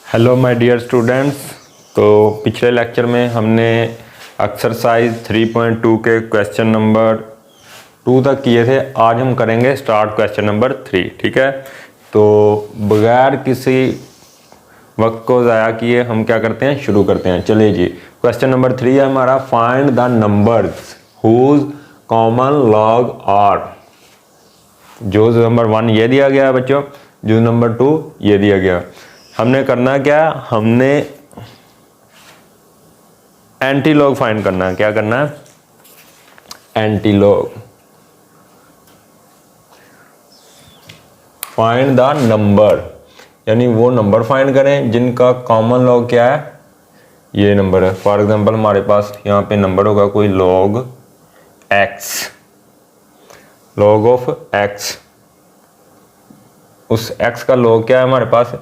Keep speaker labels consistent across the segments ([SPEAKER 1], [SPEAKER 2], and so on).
[SPEAKER 1] Hello my dear students. तो पिछले lecture में हमने एक्सरसाइज 3.2 के क्वेश्चन नंबर 2 तक किए थे। आज हम करेंगे स्टार्ट क्वेश्चन नंबर 3। ठीक है, तो बगैर किसी वक्त को ज़ाया किए हम क्या करते हैं, शुरू करते हैं। चलिए जी, क्वेश्चन नंबर 3 है हमारा, find the numbers whose common log are. जो नंबर 1 ये दिया गया है बच्चों, जो नंबर 2 ये दिया गया। हमने करना क्या, हमने एंटी लॉग फाइंड करना है। क्या करना है, anti log. Find the number, यानी वो नंबर फाइंड करें जिनका कॉमन लॉग क्या है, ये नंबर है। फॉर एग्जांपल हमारे पास यहाँ पे नंबर होगा कोई log x, log of x. उस एक्स का लॉग क्या है हमारे पास,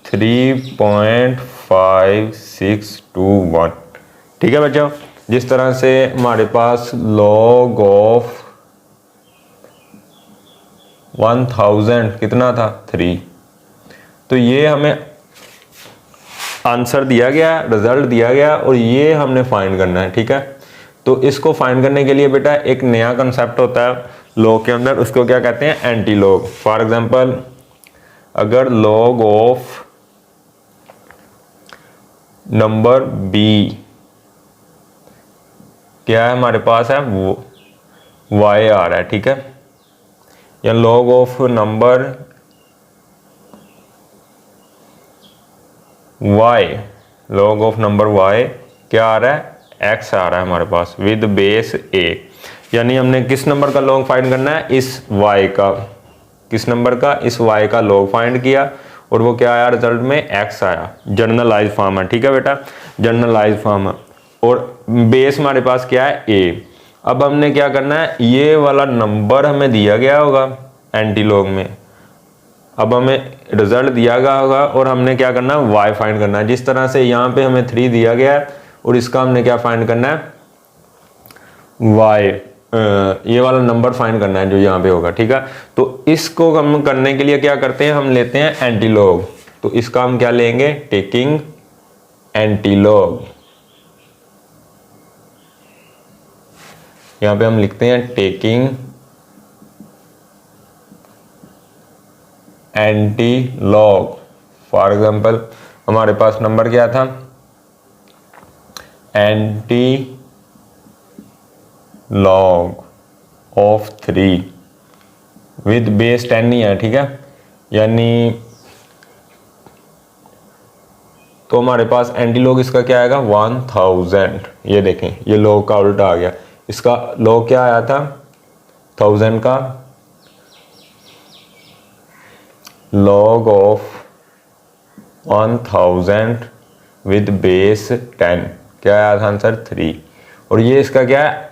[SPEAKER 1] 3.5621। ठीक है बच्चों, जिस तरह से हमारे पास लॉग ऑफ 1000 कितना था, 3। तो ये हमें आंसर दिया गया, रिजल्ट दिया गया, और ये हमने फाइंड करना है। ठीक है, तो इसको फाइंड करने के लिए बेटा एक नया कंसेप्ट होता है लॉग के अंदर, उसको क्या कहते हैं, एंटी लॉग। फॉर एग्जांपल अगर लॉग ऑफ नंबर बी क्या है हमारे पास है, वो वाई आ रहा है। ठीक है, या log of number Y, log of number Y क्या आ रहा है, एक्स आ रहा है हमारे पास विद बेस ए। यानी हमने किस नंबर का लॉग फाइंड करना है, इस वाई का। किस नंबर का, इस वाई का लॉग फाइंड किया, और वो क्या आया रिजल्ट में, एक्स आया। जनरलाइज फॉर्म है। ठीक है बेटा, जनरलाइज फॉर्म है, और बेस हमारे पास क्या है, ए। अब हमने क्या करना है, ये वाला नंबर हमें दिया गया होगा एंटी लॉग में, अब हमें रिजल्ट दिया गया होगा, और हमने क्या करना है, वाई फाइंड करना है। जिस तरह से यहाँ पे हमें 3 दिया गया है, और इसका हमने क्या फाइंड करना है, वाई, ये वाला नंबर फाइंड करना है जो यहाँ पे होगा। ठीक है, तो इसको हम करने के लिए क्या करते हैं, हम लेते हैं एंटी लॉग। तो इसका हम क्या लेंगे, टेकिंग एंटी लॉग। यहाँ पे हम लिखते हैं taking anti log. For example हमारे पास नंबर क्या था, anti log of 3 with base 10 नहीं है। ठीक है, यानी तो हमारे पास एंटी लॉग इसका क्या आएगा, 1000। ये देखें, ये लॉग का उल्टा आ गया। इसका लॉग क्या आया था, 1000 का लॉग ऑफ 1000 विद बेस 10 क्या आया था आंसर, 3। और ये इसका क्या है,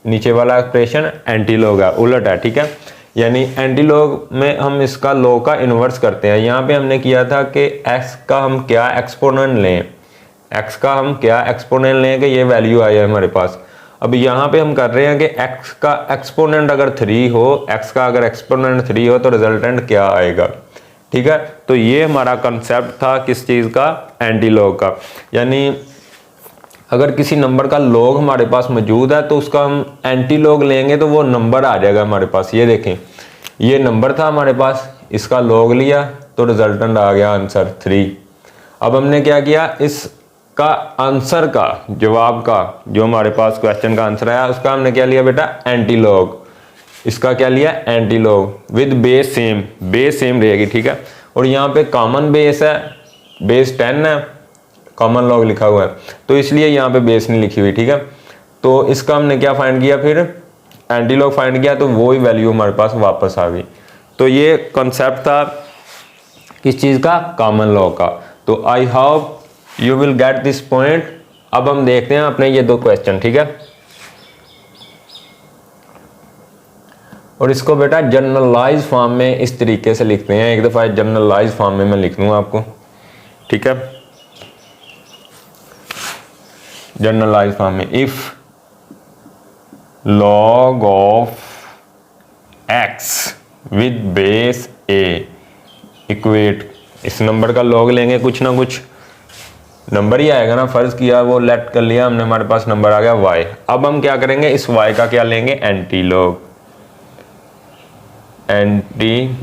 [SPEAKER 1] नीचे वाला एक्सप्रेशन एंटी लॉग है, उलट है। ठीक है, यानी एंटी लॉग में हम इसका लॉग का इन्वर्स करते हैं। यहाँ पे हमने किया था कि x का हम क्या एक्सपोनेंट लें, x का हम क्या एक्सपोनेंट लें कि ये वैल्यू आई है हमारे पास। अब यहाँ पे हम कर रहे हैं कि x का एक्सपोनेंट अगर 3 हो, x का अगर एक्सपोनेंट 3 हो तो रिजल्टेंट क्या आएगा। ठीक है, तो ये हमारा कंसेप्ट था किस चीज़ का, एंटी लॉग का। यानी अगर किसी नंबर का लॉग हमारे पास मौजूद है तो उसका हम एंटी लॉग लेंगे तो वो नंबर आ जाएगा हमारे पास। ये देखें, ये नंबर था हमारे पास, इसका लॉग लिया तो रिजल्टेंट आ गया आंसर 3। अब हमने क्या किया, इसका आंसर का, जवाब का, जो हमारे पास क्वेश्चन का आंसर आया उसका हमने क्या लिया बेटा, एंटी लॉग। इसका क्या लिया, anti log with base same, base same रहेगी। ठीक है, और यहाँ पे कॉमन बेस है, बेस 10 है, कॉमन लॉग लिखा हुआ है, तो इसलिए यहाँ पे बेस नहीं लिखी हुई। ठीक है, तो इसका हमने क्या फाइंड किया, फिर एंटी लॉग फाइंड किया, तो वो ही वैल्यू हमारे पास वापस आ गई। तो ये कॉन्सेप्ट था किस चीज़ का, कॉमन लॉग का। तो I hope you will get this point. अब हम देखते हैं अपने ये 2 क्वेश्चन। ठीक है, और इसको बेटा जनरलाइज फॉर्म में इस तरीके से लिखते हैं। एक दफ़ा जनरलाइज फॉर्म में मैं लिख दूंगा आपको। ठीक है, जनरलाइज फॉर्म में, if log of x with base A equate, इस नंबर का लॉग लेंगे कुछ ना कुछ, नंबर ही आएगा ना, फर्ज किया वो लेट कर लिया हमने, हमारे पास नंबर आ गया y। अब हम क्या करेंगे, इस y का क्या लेंगे, anti log, anti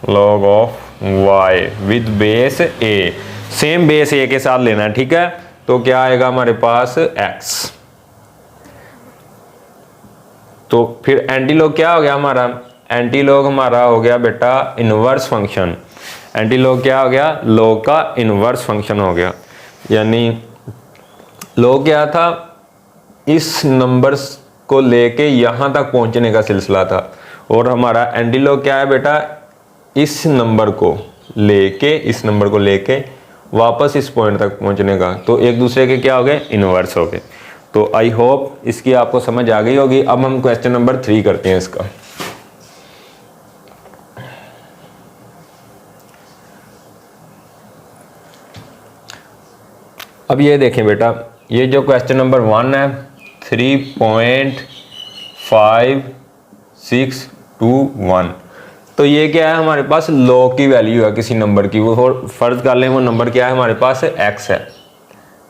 [SPEAKER 1] log of y with base a, same base a के साथ लेना है, ठीक है। तो क्या आएगा हमारे पास x। तो फिर एंटी लॉग क्या हो गया हमारा, एंटी लॉग हमारा हो गया बेटा इनवर्स फंक्शन। एंटी लॉग क्या हो गया, लॉग का इनवर्स फंक्शन हो गया। यानी लॉग क्या था, इस नंबर को लेके यहां तक पहुंचने का सिलसिला था, और हमारा एंटी लॉग क्या है बेटा, इस नंबर को लेके, इस नंबर को लेके वापस इस पॉइंट तक पहुंचने का। तो एक दूसरे के क्या हो गए, इनवर्स हो गए। तो आई होप इसकी आपको समझ आ गई होगी। अब हम क्वेश्चन नंबर 3 करते हैं इसका। अब ये देखें बेटा, ये जो क्वेश्चन नंबर 1 है 3.5621, तो ये क्या है हमारे पास, लॉग की वैल्यू है किसी नंबर की, वो फर्ज कर लें वो नंबर क्या है हमारे पास, x है।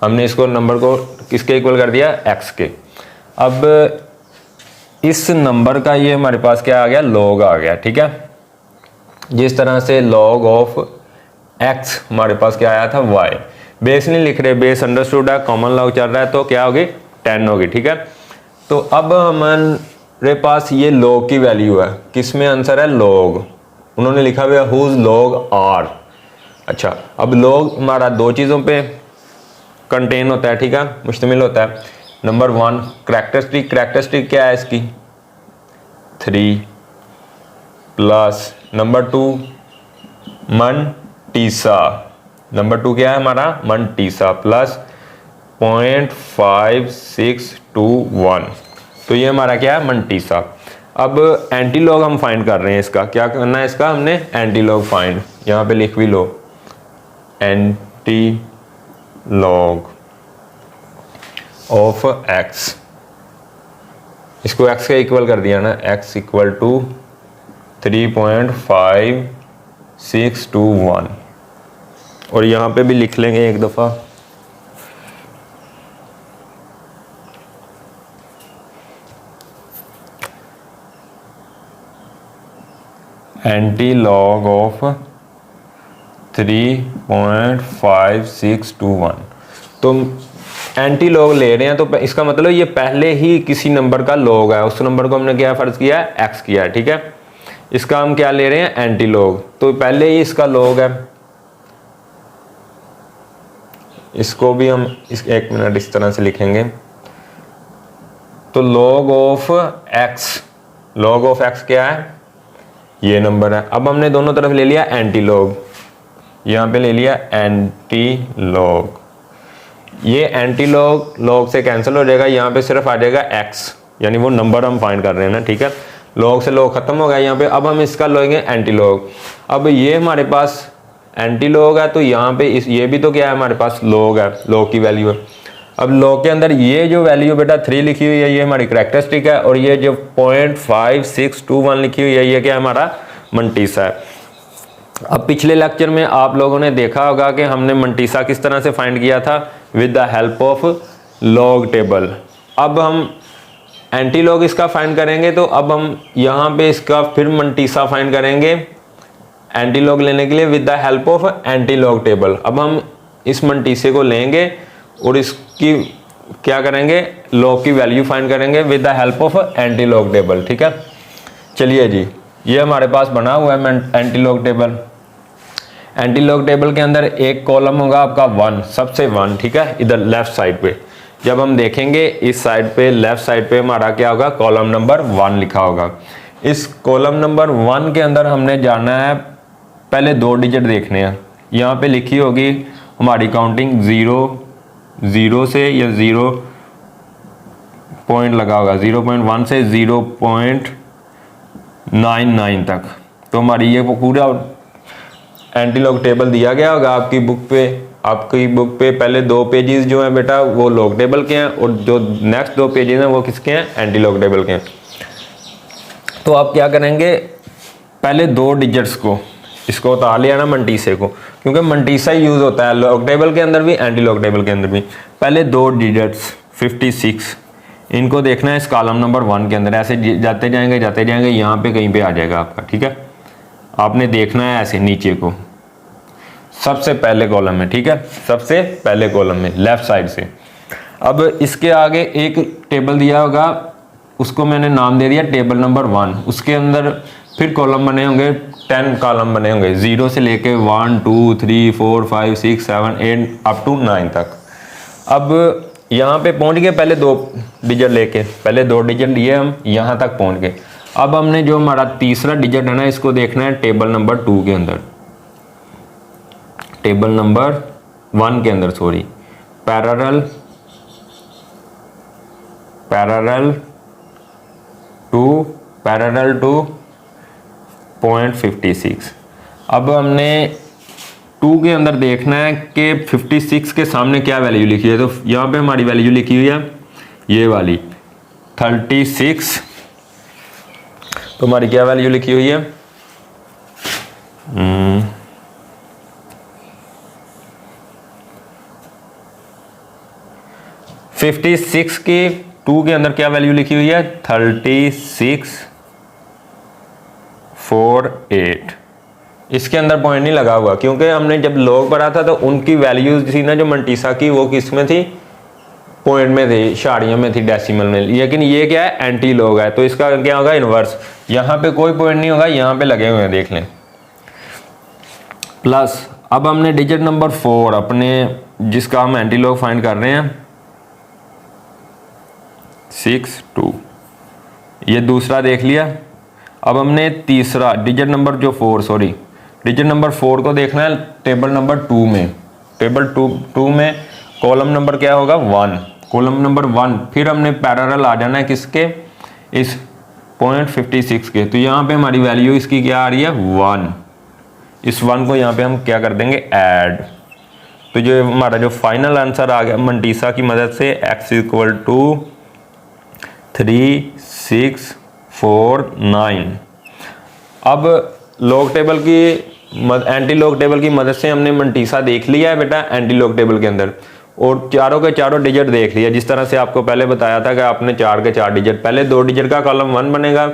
[SPEAKER 1] हमने इसको नंबर को किसके इक्वल कर दिया, x के। अब इस नंबर का ये हमारे पास क्या आ गया, लॉग आ गया, ठीक है। जिस तरह से log ऑफ x हमारे पास क्या आया था, y। बेस नहीं लिख रहे, बेस अंडरस्टूड है, कॉमन लॉग चल रहा है, तो क्या होगी, 10 होगी, ठीक है। तो अब हमारे पास ये log की वैल्यू है, किस में आंसर है, log। उन्होंने लिखा हुआ है हुज log r। अच्छा, अब log हमारा दो चीज़ों पे कंटेन होता है, ठीक है, मुश्तमिल होता है। नंबर 1 करैक्टरिस्टिक, करैक्टरिस्टिक क्या है इसकी, 3 प्लस नंबर 2 मंटीसा, नंबर 2 क्या है हमारा, मंटीसा प्लस 0.5621, तो ये हमारा क्या है, मंटीसा। अब एंटी लॉग हम फाइंड कर रहे हैं, इसका क्या करना है, इसका हमने एंटी लॉग फाइंड, यहाँ पे लिख भी लो, एंटी लॉग ऑफ x, इसको x के इक्वल कर दिया ना, x इक्वल टू 3.5621, और यहाँ पे भी लिख लेंगे एक दफ़ा, एंटी लॉग ऑफ 3.5621। तो एंटी लॉग ले रहे हैं, तो इसका मतलब ये पहले ही किसी नंबर का लॉग है, उस नंबर को हमने क्या फर्ज किया है, x किया है, ठीक है। इसका हम क्या ले रहे हैं, एंटी लॉग, तो पहले ही इसका लॉग है। इसको भी हम एक मिनट इस तरह से लिखेंगे, तो log of x, log of x क्या है, ये नंबर है। अब हमने दोनों तरफ ले लिया एंटी लॉग, यहाँ पे ले लिया एंटी लॉग, ये एंटी लॉग लॉग से कैंसिल हो जाएगा, यहाँ पे सिर्फ आ जाएगा x, यानी वो नंबर हम फाइंड कर रहे हैं ना, ठीक है। लॉग से लॉग खत्म हो गया यहाँ पे। अब हम इसका लेंगे एंटी लॉग। अब ये हमारे पास एंटी लॉग है, तो यहाँ पे ये भी तो क्या है हमारे पास, लॉग है, लॉग की वैल्यू है। अब लॉग के अंदर ये जो वैल्यू बेटा 3 लिखी हुई है, ये हमारी करैक्टरिस्टिक है, और ये जो 0.5621 लिखी हुई है, ये क्या हमारा, मंटीसा है। अब पिछले लेक्चर में आप लोगों ने देखा होगा कि हमने मंटीसा किस तरह से फाइंड किया था, with the help of log table. अब हम एंटी लॉग इसका फाइंड करेंगे, तो अब हम यहाँ पे इसका फिर मंटीसा फाइंड करेंगे एंटी लॉग लेने के लिए with the help of anti log table. अब हम इस मंटीसे को लेंगे और इसकी क्या करेंगे, लॉग की वैल्यू फाइंड करेंगे with the help of anti log table, ठीक है। चलिए जी, ये हमारे पास बना हुआ है anti log table. Anti log table के अंदर एक कॉलम होगा आपका 1, सबसे 1, ठीक है, इधर लेफ्ट साइड पे। जब हम देखेंगे इस साइड पे, लेफ्ट साइड पे हमारा क्या होगा, कॉलम नंबर 1 लिखा होगा। इस कॉलम नंबर 1 के अंदर हमने जाना है, पहले 2 डिजिट देखने हैं। यहाँ पे लिखी होगी हमारी काउंटिंग 0 से, या 0 पॉइंट लगा होगा, 0.1 से 0.99 तक। तो हमारी ये पूरा एंटी लॉग टेबल दिया गया होगा आपकी बुक पे। आपकी बुक पे पहले 2 पेजेस जो हैं बेटा वो लॉग टेबल के हैं, और जो नेक्स्ट 2 पेजेस हैं वो किसके हैं, एंटी लॉग टेबल के हैं। तो आप क्या करेंगे, पहले 2 डिजिट्स को इसको उतार लिया ना मंटीसे को, क्योंकि मंटीसा ही यूज़ होता है लॉग टेबल के अंदर भी, एंटी लॉग टेबल के अंदर भी। पहले दो डिजिट्स 56 इनको देखना है इस कॉलम नंबर 1 के अंदर, ऐसे जाते जाएंगे यहाँ पे कहीं पे आ जाएगा आपका, ठीक है। आपने देखना है ऐसे नीचे को, सबसे पहले कॉलम में, ठीक है, सबसे पहले कॉलम में लेफ्ट साइड से। अब इसके आगे एक टेबल दिया होगा, उसको मैंने नाम दे दिया टेबल नंबर 1। उसके अंदर फिर कॉलम बने होंगे, 10 कॉलम बने होंगे, 0 से लेके 1 2 3 4 5 6 7 8 अप टू 9 तक। अब यहाँ पे पहुँच गए, पहले 2 डिजिट लेके, पहले 2 डिजिट लिए हम, यहाँ तक पहुँच गए। अब हमने जो हमारा तीसरा डिजिट है ना, इसको देखना है टेबल नंबर 2 के अंदर, टेबल नंबर 1 के अंदर, सॉरी, पैरेलल टू 0.56। अब हमने 2 के अंदर देखना है कि 56 के सामने क्या वैल्यू लिखी है। तो यहाँ पे हमारी वैल्यू लिखी हुई है ये वाली 36। तो हमारी क्या वैल्यू लिखी हुई है, 56 की 2 के अंदर क्या वैल्यू लिखी हुई है, 3648। इसके अंदर पॉइंट नहीं लगा हुआ, क्योंकि हमने जब लॉग पढ़ा था तो उनकी वैल्यूज थी ना जो मंटीसा की, वो किस में थी, पॉइंट में थी, शाड़ियों में थी, डेसिमल में। लेकिन ये क्या है, एंटी लॉग है, तो इसका क्या होगा, इनवर्स। यहाँ पे कोई पॉइंट नहीं होगा, यहाँ पे लगे हुए हैं, देख लें, प्लस। अब हमने डिजिट नंबर 4 अपने, जिसका हम एंटी लॉग फाइंड कर रहे हैं, 62, ये दूसरा देख लिया। अब हमने तीसरा डिजिट नंबर जो 4, सॉरी, डिजिट नंबर 4 को देखना है टेबल नंबर 2 में। टेबल 2 में कॉलम नंबर क्या होगा, 1, कॉलम नंबर 1। फिर हमने पैरेलल आ जाना है किसके, इस 0.56 के। तो यहाँ पे हमारी वैल्यू इसकी क्या आ रही है, 1। इस 1 को यहाँ पे हम क्या कर देंगे, ऐड। तो जो हमारा जो फाइनल आंसर आ गया मंटीसा की मदद से, x = 3649। अब लॉग टेबल की एंटी लॉग टेबल की मदद से हमने मंटीसा देख लिया है बेटा एंटी लॉग टेबल के अंदर, और चारों के चारों डिजिट देख लिया। जिस तरह से आपको पहले बताया था कि आपने 4 के 4 डिजिट, पहले 2 डिजिट का कॉलम 1 बनेगा,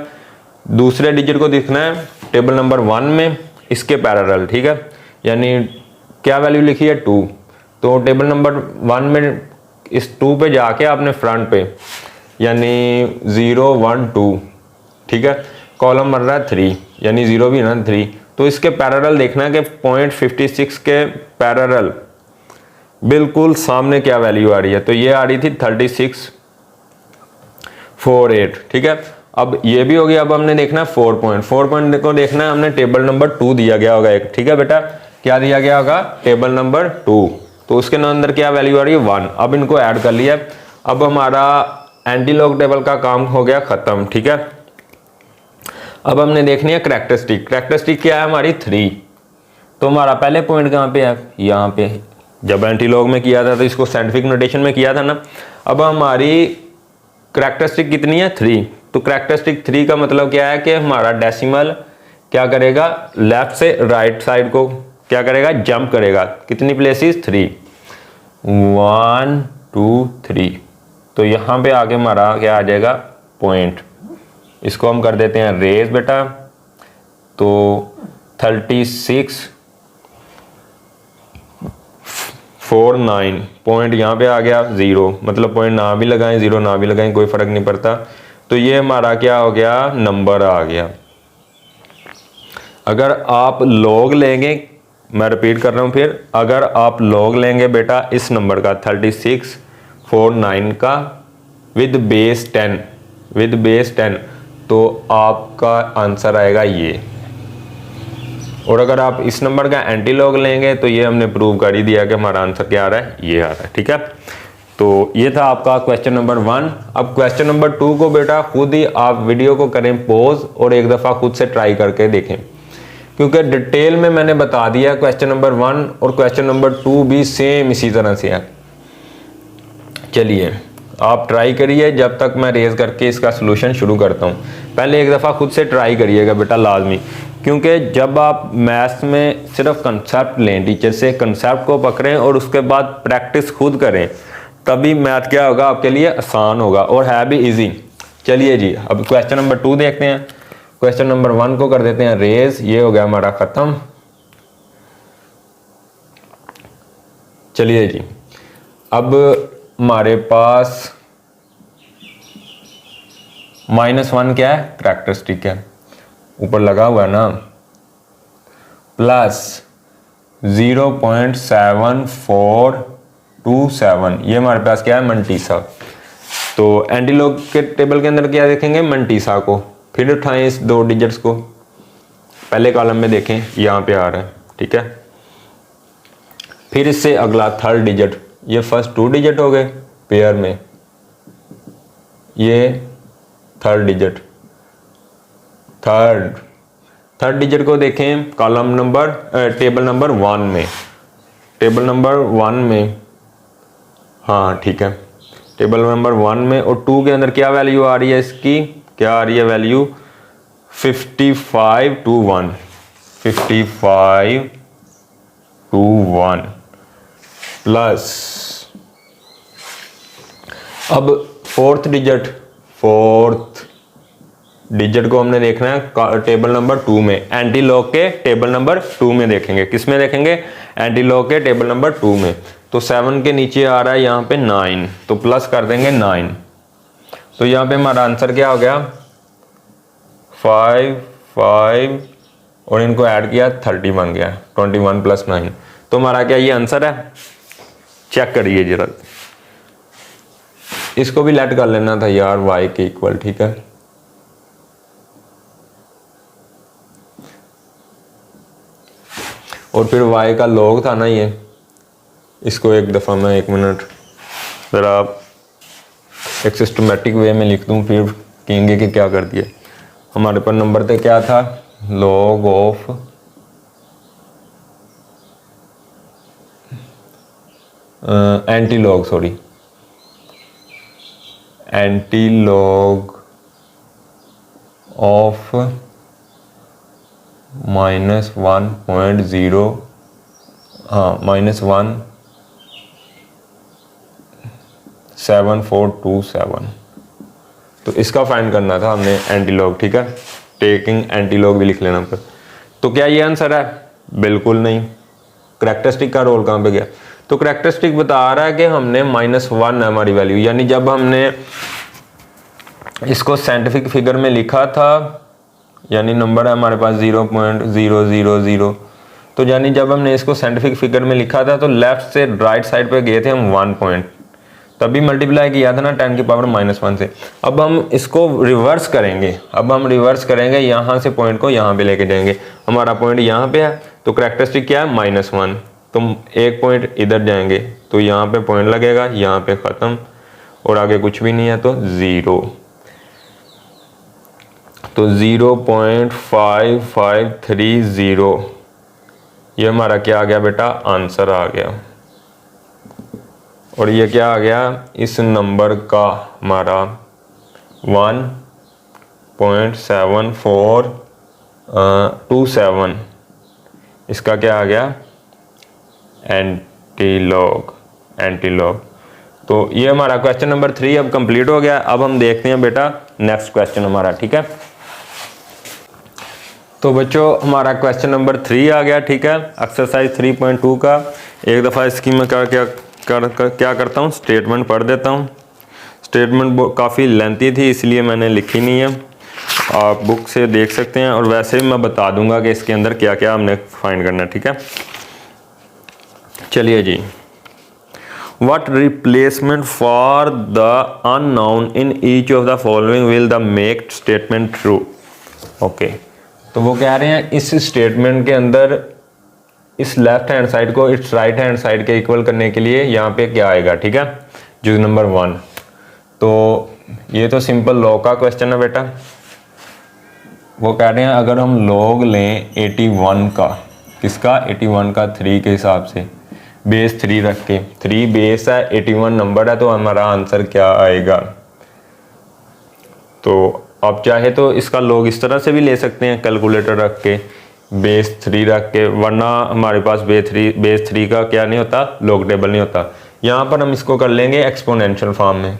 [SPEAKER 1] दूसरे डिजिट को दिखना है टेबल नंबर 1 में, इसके पैरेलल, ठीक है। यानी क्या वैल्यू लिखी है, 2। तो टेबल नंबर 1 में इस 2 पे जाके आपने फ्रंट पे, यानी 0 1 2, ठीक है, कॉलम बन रहा है 3, यानी 0 भी ना 3। तो इसके पैरेलल देखना है कि 0.56 के पैरेलल बिल्कुल सामने क्या वैल्यू आ रही है। तो ये आ रही थी 3648, ठीक है। अब ये भी हो गया। अब हमने देखना है 4 पॉइंट को देखना है हमने, टेबल नंबर 2 दिया गया होगा एक, ठीक है बेटा, क्या दिया गया होगा, टेबल नंबर 2। तो उसके अंदर क्या वैल्यू आ रही है, 1। अब इनको ऐड कर लिया। अब हमारा एंटी लॉग टेबल का काम हो गया खत्म, ठीक है। अब हमने देखनी है करैक्टरिस्टिक। करैक्टरिस्टिक क्या है हमारी, 3। तो हमारा पहले पॉइंट कहाँ पे है, यहाँ पे। जब एंटी लॉग में किया था तो इसको साइंटिफिक नोटेशन में किया था ना। अब हमारी करैक्टरिस्टिक कितनी है, 3। तो करैक्टरिस्टिक 3 का मतलब क्या है कि हमारा डेसिमल क्या करेगा, लेफ्ट से राइट साइड को क्या करेगा, जंप करेगा। कितनी प्लेसेस, 3, 1 2 3। तो यहाँ पे आगे हमारा क्या आ जाएगा, पॉइंट। इसको हम कर देते हैं रेज बेटा। तो 3649 पॉइंट यहाँ पे आ गया, 0, मतलब पॉइंट ना भी लगाएं, 0 ना भी लगाएं, कोई फर्क नहीं पड़ता। तो ये हमारा क्या हो गया, नंबर आ गया। अगर आप लॉग लेंगे, मैं रिपीट कर रहा हूँ फिर, अगर आप लॉग लेंगे बेटा इस नंबर का 3649 का विद बेस 10, तो आपका आंसर आएगा ये। और अगर आप इस नंबर का एंटी लॉग लेंगे तो ये हमने प्रूव कर ही दिया कि हमारा आंसर क्या आ रहा है, ये आ रहा है, ठीक है। तो ये था आपका क्वेश्चन नंबर 1। अब क्वेश्चन नंबर 2 को बेटा खुद ही आप वीडियो को करें पॉज और एक दफ़ा खुद से ट्राई करके देखें, क्योंकि डिटेल में मैंने बता दिया क्वेश्चन नंबर 1 और क्वेश्चन नंबर 2 भी सेम इसी तरह से है। चलिए आप ट्राई करिए जब तक मैं रेज करके इसका सलूशन शुरू करता हूँ। पहले एक दफ़ा खुद से ट्राई करिएगा बेटा लाजमी, क्योंकि जब आप मैथ्स में सिर्फ कंसेप्ट लें, टीचर से कंसेप्ट को पकड़ें और उसके बाद प्रैक्टिस खुद करें, तभी मैथ क्या होगा आपके लिए आसान होगा और है भी इजी। चलिए जी, अब क्वेश्चन नंबर 2 देखते हैं। क्वेश्चन नंबर 1 को कर देते हैं रेज, ये हो गया हमारा खत्म। चलिए जी, अब हमारे पास -1 क्या है, करैक्टरिस्टिक है, ऊपर लगा हुआ है ना, प्लस 0.7427, ये हमारे पास क्या है, मंटीसा। तो एंटीलॉग के टेबल के अंदर क्या देखेंगे, मंटीसा को, फिर उठाएं इस 2 डिजिट्स को, पहले कॉलम में देखें यहाँ पे आ रहा है, ठीक है। फिर इससे अगला 3rd डिजिट, ये फर्स्ट 2 डिजिट हो गए पेयर में, ये 3rd डिजिट, थर्ड डिजिट को देखें कॉलम नंबर टेबल नंबर 1 में, टेबल नंबर 1 में, हाँ ठीक है, टेबल नंबर 1 में। और 2 के अंदर क्या वैल्यू आ रही है इसकी, क्या आ रही है वैल्यू, 55 to 1, 55 to 1 प्लस, अब 4th डिजिट को हमने देखना है टेबल नंबर 2 में, एंटीलॉग के टेबल नंबर 2 में देखेंगे। किस में देखेंगे, एंटीलॉग के टेबल नंबर 2 में। तो 7 के नीचे आ रहा है यहाँ पे 9, तो प्लस कर देंगे 9, तो यहाँ पे हमारा आंसर क्या हो गया, 5 और इनको ऐड किया 30 बन गया, 21 + 9। तो हमारा क्या ये आंसर है, चेक करिए जरा, इसको भी लेट कर लेना था यार y के इक्वल, ठीक है। और फिर y का log था ना ये, इसको एक दफ़ा मैं 1 मिनट ज़रा एक सिस्टमेटिक वे में लिख दूँ, फिर कहेंगे कि क्या कर दिया। हमारे पर नंबर पे क्या था, log of antilog, sorry antilog of -1.0, हाँ -1.7427, तो इसका फाइंड करना था हमने एंटीलॉग, ठीक है। टेकिंग एंटीलॉग भी लिख लेना पर। तो क्या ये आंसर है, बिल्कुल नहीं। करैक्टरिस्टिक का रोल कहाँ पे गया, तो करैक्टरिस्टिक बता रहा है कि हमने -1 है हमारी वैल्यू, यानी जब हमने इसको साइंटिफिक फिगर में लिखा था, यानी नंबर है हमारे पास 0.000, तो यानी जब हमने इसको साइंटिफिक फिगर में लिखा था तो लेफ्ट से राइट साइड पे गए थे हम 1 पॉइंट, तभी मल्टीप्लाई किया था ना 10 की पावर -1 से। अब हम इसको रिवर्स करेंगे, यहाँ से पॉइंट को यहाँ पे लेके जाएंगे, हमारा पॉइंट यहाँ पे है, तो करैक्टरिस्टिक क्या है, -1, तो एक पॉइंट इधर जाएंगे तो यहाँ पे पॉइंट लगेगा, यहाँ पे ख़त्म, और आगे कुछ भी नहीं है तो 0, तो 0.5530, ये हमारा क्या आ गया बेटा, आंसर आ गया। और ये क्या आ गया, इस नंबर का हमारा 1.7427, इसका क्या आ गया, एंटीलॉग। तो ये हमारा क्वेश्चन नंबर 3 अब कंप्लीट हो गया। अब हम देखते हैं बेटा नेक्स्ट क्वेश्चन हमारा, ठीक है। तो बच्चों हमारा क्वेश्चन नंबर 3 आ गया, ठीक है, एक्सरसाइज 3.2 का। एक दफ़ा इसकी मैं क्या करता हूँ, स्टेटमेंट पढ़ देता हूँ। स्टेटमेंट काफ़ी लेंथी थी इसलिए मैंने लिखी नहीं है, आप बुक से देख सकते हैं, और वैसे भी मैं बता दूंगा कि इसके अंदर क्या क्या हमने फाइंड करना है, ठीक है। चलिए जी, what replacement for the unknown in each of the following will the make statement true. Okay, तो वो कह रहे हैं इस स्टेटमेंट के अंदर इस लेफ्ट हैंड साइड को इस राइट हैंड साइड के इक्वल करने के लिए यहाँ पे क्या आएगा, ठीक है, जो नंबर 1। तो ये तो सिंपल लॉग का क्वेश्चन है बेटा। वो कह रहे हैं अगर हम लॉग लें 81 का, किसका, 81 का 3 के हिसाब से, बेस 3 रख के, 3 बेस है, 81 नंबर है, तो हमारा आंसर क्या आएगा। तो आप चाहे तो इसका log इस तरह से भी ले सकते हैं, कैलकुलेटर रख के, बेस 3 रख के, वरना हमारे पास बेस 3 का क्या नहीं होता, log टेबल नहीं होता। यहाँ पर हम इसको कर लेंगे एक्सपोनेंशियल फॉर्म में।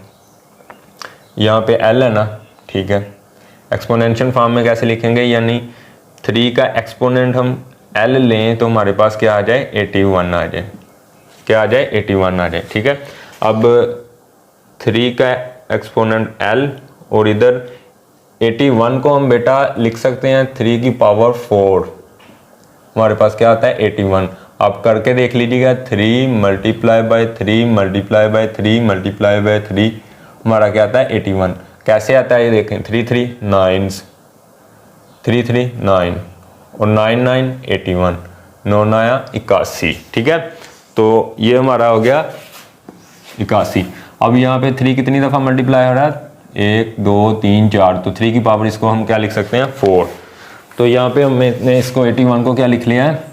[SPEAKER 1] यहाँ पे L है ना, ठीक है। एक्सपोनेंशियल फॉर्म में कैसे लिखेंगे, यानी 3 का एक्सपोनेंट हम L लें तो हमारे पास क्या आ जाए, 81 आ जाए, क्या आ जाए, 81 आ जाए, ठीक है। अब 3 का एक्सपोनेंट L और इधर 81 को हम बेटा लिख सकते हैं 3 की पावर 4, हमारे पास क्या आता है 81। आप करके देख लीजिएगा, 3 multiply by 3 multiply by 3 multiply by 3, हमारा क्या आता है 81। कैसे आता है ये देखें, 3 3 9 3 3 9 और 9 9 81, 9 9 81, ठीक है। तो ये हमारा हो गया 81। अब यहाँ पे 3 कितनी दफ़ा मल्टीप्लाई हो रहा है, 1 2 3 4, तो 3 की पावर इसको हम क्या लिख सकते हैं 4। तो यहाँ पे हमने इसको 81 को क्या लिख लिया है,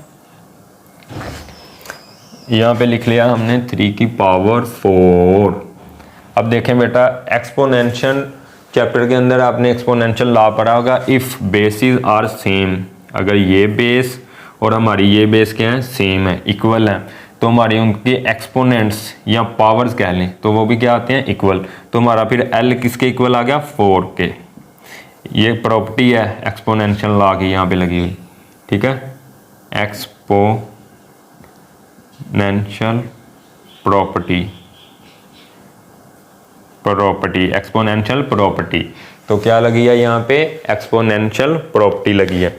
[SPEAKER 1] यहाँ पे लिख लिया हमने 3 की पावर 4। अब देखें बेटा, एक्सपोनेंशियल चैप्टर के अंदर आपने एक्सपोनेंशियल लॉ पढ़ा होगा, इफ़ बेसिस आर सेम, अगर ये बेस और हमारी ये बेस क्या है, सेम है, इक्वल है, तो हमारी उनके एक्सपोनेंट्स या पावर्स कह लें तो वो भी क्या आते हैं, इक्वल। तो हमारा फिर L किसके इक्वल आ गया, 4 के। ये प्रॉपर्टी है एक्सपोनेंशियल लॉ की यहाँ पे लगी हुई, ठीक है। एक्सपोनेंशियल प्रॉपर्टी एक्सपोनेंशियल प्रॉपर्टी, तो क्या लगी है यहाँ पे, एक्सपोनेंशियल प्रॉपर्टी लगी है।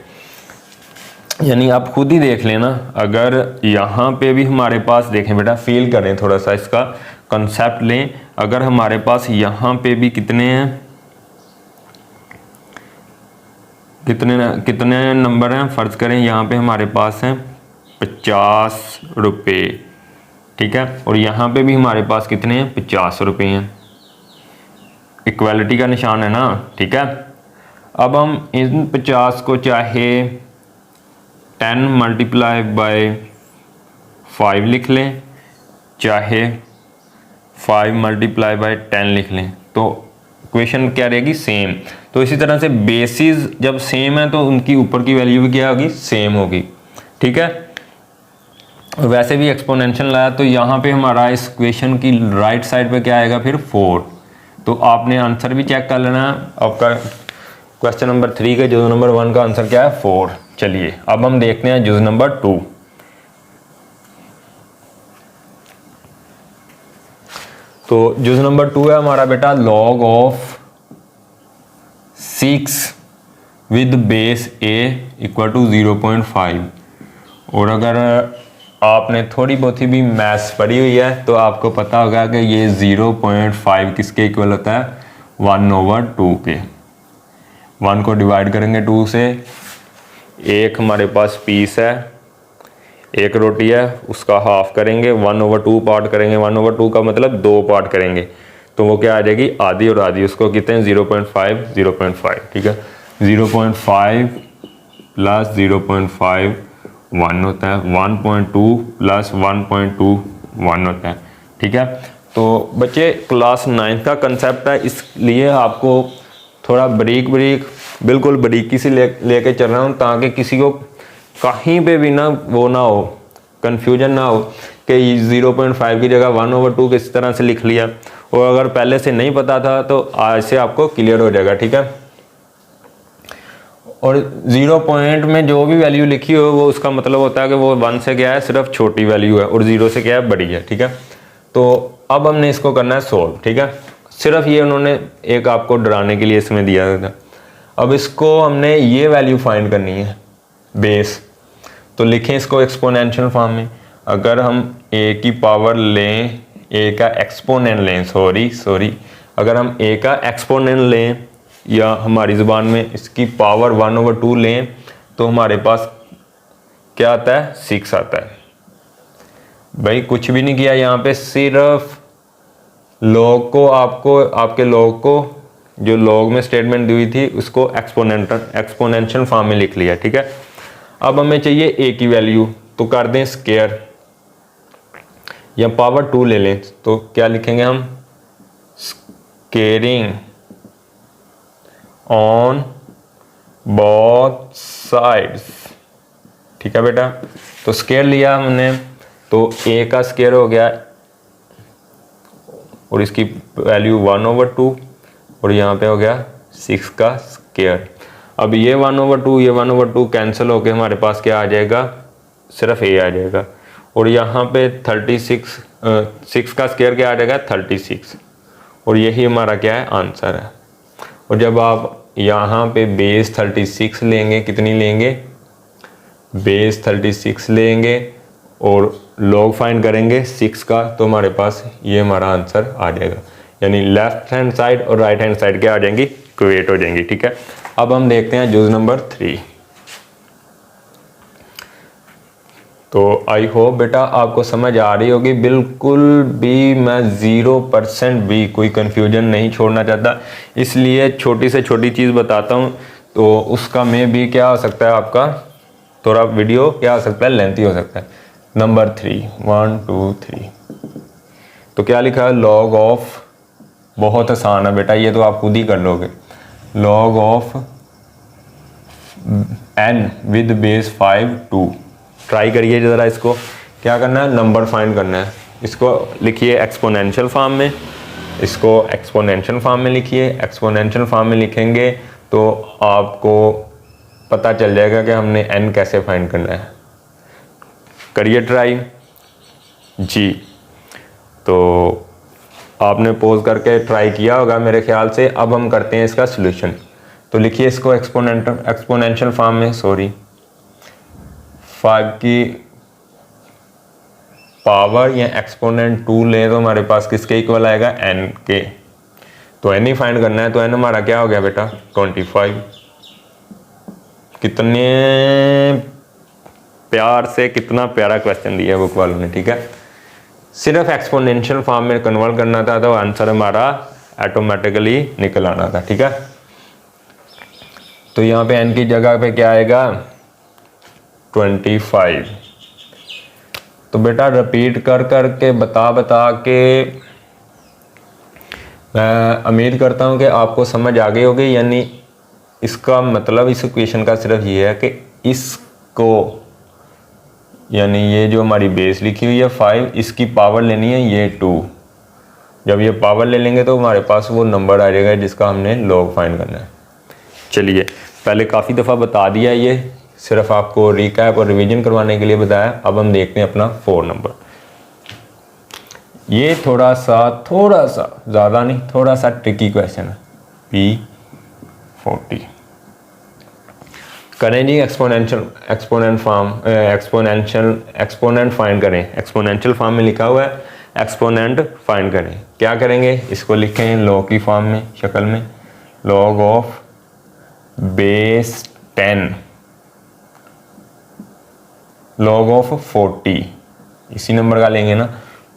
[SPEAKER 1] यानी आप खुद ही देख लेना, अगर यहाँ पे भी हमारे पास, देखें बेटा, फील करें थोड़ा सा, इसका कंसेप्ट लें। अगर हमारे पास यहाँ पे भी कितने हैं, कितने नंबर हैं, फ़र्ज़ करें यहाँ पे हमारे पास हैं 50 रुपये, ठीक है, और यहाँ पे भी हमारे पास कितने हैं, 50 रुपये हैं। इक्वालिटी का निशान है ना, ठीक है। अब हम इन 50 को चाहे 10 मल्टीप्लाई बाय 5 लिख लें, चाहे 5 मल्टीप्लाई बाय 10 लिख लें, तो इक्वेशन क्या रहेगी, सेम। तो इसी तरह से बेसिस जब सेम है तो उनकी ऊपर की वैल्यू भी क्या होगी, सेम होगी, ठीक है। वैसे भी एक्सपोनेंशियल लाया तो यहाँ पे हमारा इस इक्वेशन की राइट साइड पे क्या आएगा, फिर 4। तो आपने आंसर भी चेक कर लेना, आपका क्वेश्चन नंबर 3 के जुज़ नंबर 1 का आंसर क्या है, 4। चलिए अब हम देखते हैं जुज़ नंबर 2। तो जुज़ नंबर 2 है हमारा बेटा, log of 6 with base a equal to 0.5। और अगर आपने थोड़ी बहुत ही भी मैथ्स पढ़ी हुई है तो आपको पता होगा कि ये 0.5 किसके इक्वल होता है, 1/2 के। 1 को डिवाइड करेंगे 2 से, एक हमारे पास पीस है, एक रोटी है, उसका हाफ करेंगे, 1/2 पार्ट करेंगे, 1/2 का मतलब 2 पार्ट करेंगे, तो वो क्या आ जाएगी, आधी और आधी, उसको कहते हैं 0.5 0.5, ठीक है। 0.5 प्लस 0.5 1 होता है, 1.2 प्लस 1.2 1 होता है, ठीक है। तो बच्चे क्लास 9 का कंसेप्ट है, इसलिए आपको थोड़ा बारीक बिल्कुल बारीकी से लेके चल रहा हूँ, ताकि किसी को कहीं पे भी ना वो ना हो, कन्फ्यूजन ना हो कि 0.5 की जगह 1/2 किस तरह से लिख लिया, और अगर पहले से नहीं पता था तो आज से आपको क्लियर हो जाएगा, ठीक है। और 0 पॉइंट में जो भी वैल्यू लिखी हो वो उसका मतलब होता है कि वो 1 से क्या है, सिर्फ छोटी वैल्यू है, और 0 से क्या है, बड़ी है, ठीक है। तो अब हमने इसको करना है सोल्व, ठीक है। सिर्फ ये उन्होंने एक आपको डराने के लिए इसमें दिया था। अब इसको हमने ये वैल्यू फाइंड करनी है, बेस। तो लिखें इसको एक्सपोनेंशियल फॉर्म में। अगर हम a की पावर लें, a का एक्सपोनेंट लें, सॉरी, अगर हम a का एक्सपोनेंट लें या हमारी ज़ुबान में इसकी पावर 1/2 लें, तो हमारे पास क्या आता है, 6 आता है। भाई कुछ भी नहीं किया यहाँ पे, सिर्फ लॉग को आपके लॉग को जो लॉग में स्टेटमेंट दी हुई थी उसको एक्सपोनेंशियल फॉर्म में लिख लिया, ठीक है। अब हमें चाहिए a की वैल्यू, तो कर दें स्क्वायर या पावर 2 ले लें, तो क्या लिखेंगे हम, स्क्वेयरिंग ऑन बोथ साइड्स। ठीक है बेटा, तो स्क्वायर लिया हमने, तो a का स्क्वायर हो गया और इसकी वैल्यू 1/2 और यहाँ पे हो गया 6 का स्क्वायर। अब ये 1/2 ये 1/2 कैंसिल होके हमारे पास क्या आ जाएगा, सिर्फ a आ जाएगा। और यहाँ पे 6 का स्क्वायर क्या आ जाएगा 36, और यही हमारा क्या है आंसर है। और जब आप यहाँ पे बेस 36 लेंगे, कितनी लेंगे, बेस 36 लेंगे और लॉग फाइंड करेंगे 6 का, तो हमारे पास ये हमारा आंसर आ जाएगा। यानी लेफ्ट हैंड साइड और राइट हैंड साइड क्या आ जाएंगी, इक्वेट हो जाएंगी। ठीक है, अब हम देखते हैं जुज नंबर 3। तो आई होप बेटा आपको समझ आ रही होगी, बिल्कुल भी मैं 0% भी कोई कंफ्यूजन नहीं छोड़ना चाहता, इसलिए छोटी से छोटी चीज़ बताता हूँ, तो उसका में भी क्या हो सकता है, आपका थोड़ा वीडियो क्या हो सकता है, लेंथी हो सकता है। नंबर 3 1 2 3, तो क्या लिखा है, लॉग ऑफ, बहुत आसान है बेटा, ये तो आप खुद ही कर लोगे। Log of n with base 5 2, try करिए ज़रा इसको। क्या करना है, नंबर फाइंड करना है। इसको लिखिए एक्सपोनेंशियल फॉर्म में, इसको एक्सपोनेंशियल फॉर्म में लिखिए। एक्सपोनेंशियल फॉर्म में लिखेंगे तो आपको पता चल जाएगा कि हमने n कैसे फाइंड करना है। करिए ट्राई जी। तो आपने पोज करके ट्राई किया होगा मेरे ख्याल से। अब हम करते हैं इसका सॉल्यूशन। तो लिखिए इसको एक्सपोनेंशियल फॉर्म में, 5 की पावर या एक्सपोनेंट 2 ले तो हमारे पास किसके इक्वल आएगा, n के। तो n ही फाइंड करना है, तो n हमारा क्या हो गया बेटा 25। कितने प्यार से, कितना प्यारा क्वेश्चन दिया है बुक वालों ने। ठीक है, सिर्फ एक्सपोनेंशियल फॉर्म में कन्वर्ट करना था, तो आंसर हमारा ऑटोमेटिकली निकल आना था। ठीक है, तो यहाँ पे n की जगह पे क्या आएगा 25। तो बेटा रिपीट कर करके बता के मैं उम्मीद करता हूँ कि आपको समझ आ गई होगी। यानी इसका मतलब इस इक्वेशन का सिर्फ ये है कि इसको, यानी ये जो हमारी बेस लिखी हुई है 5, इसकी पावर लेनी है ये 2। जब ये पावर ले लेंगे तो हमारे पास वो नंबर आ जाएगा जिसका हमने लॉग फाइंड करना है। चलिए, पहले काफ़ी दफ़ा बता दिया, ये सिर्फ आपको रिकैप और रिवीजन करवाने के लिए बताया। अब हम देखते हैं अपना 4 नंबर। ये थोड़ा सा ज़्यादा नहीं, थोड़ा सा ट्रिकी क्वेश्चन है। P40 करें जी, एक्सपोनेंट फाइंड करें। एक्सपोनेंशियल फॉर्म में लिखा हुआ है एक्सपोनेंट फाइंड करें। क्या करेंगे, इसको लिखें लॉग की फॉर्म में, शक्ल में, log of base 10 log of 40, इसी नंबर का लेंगे ना,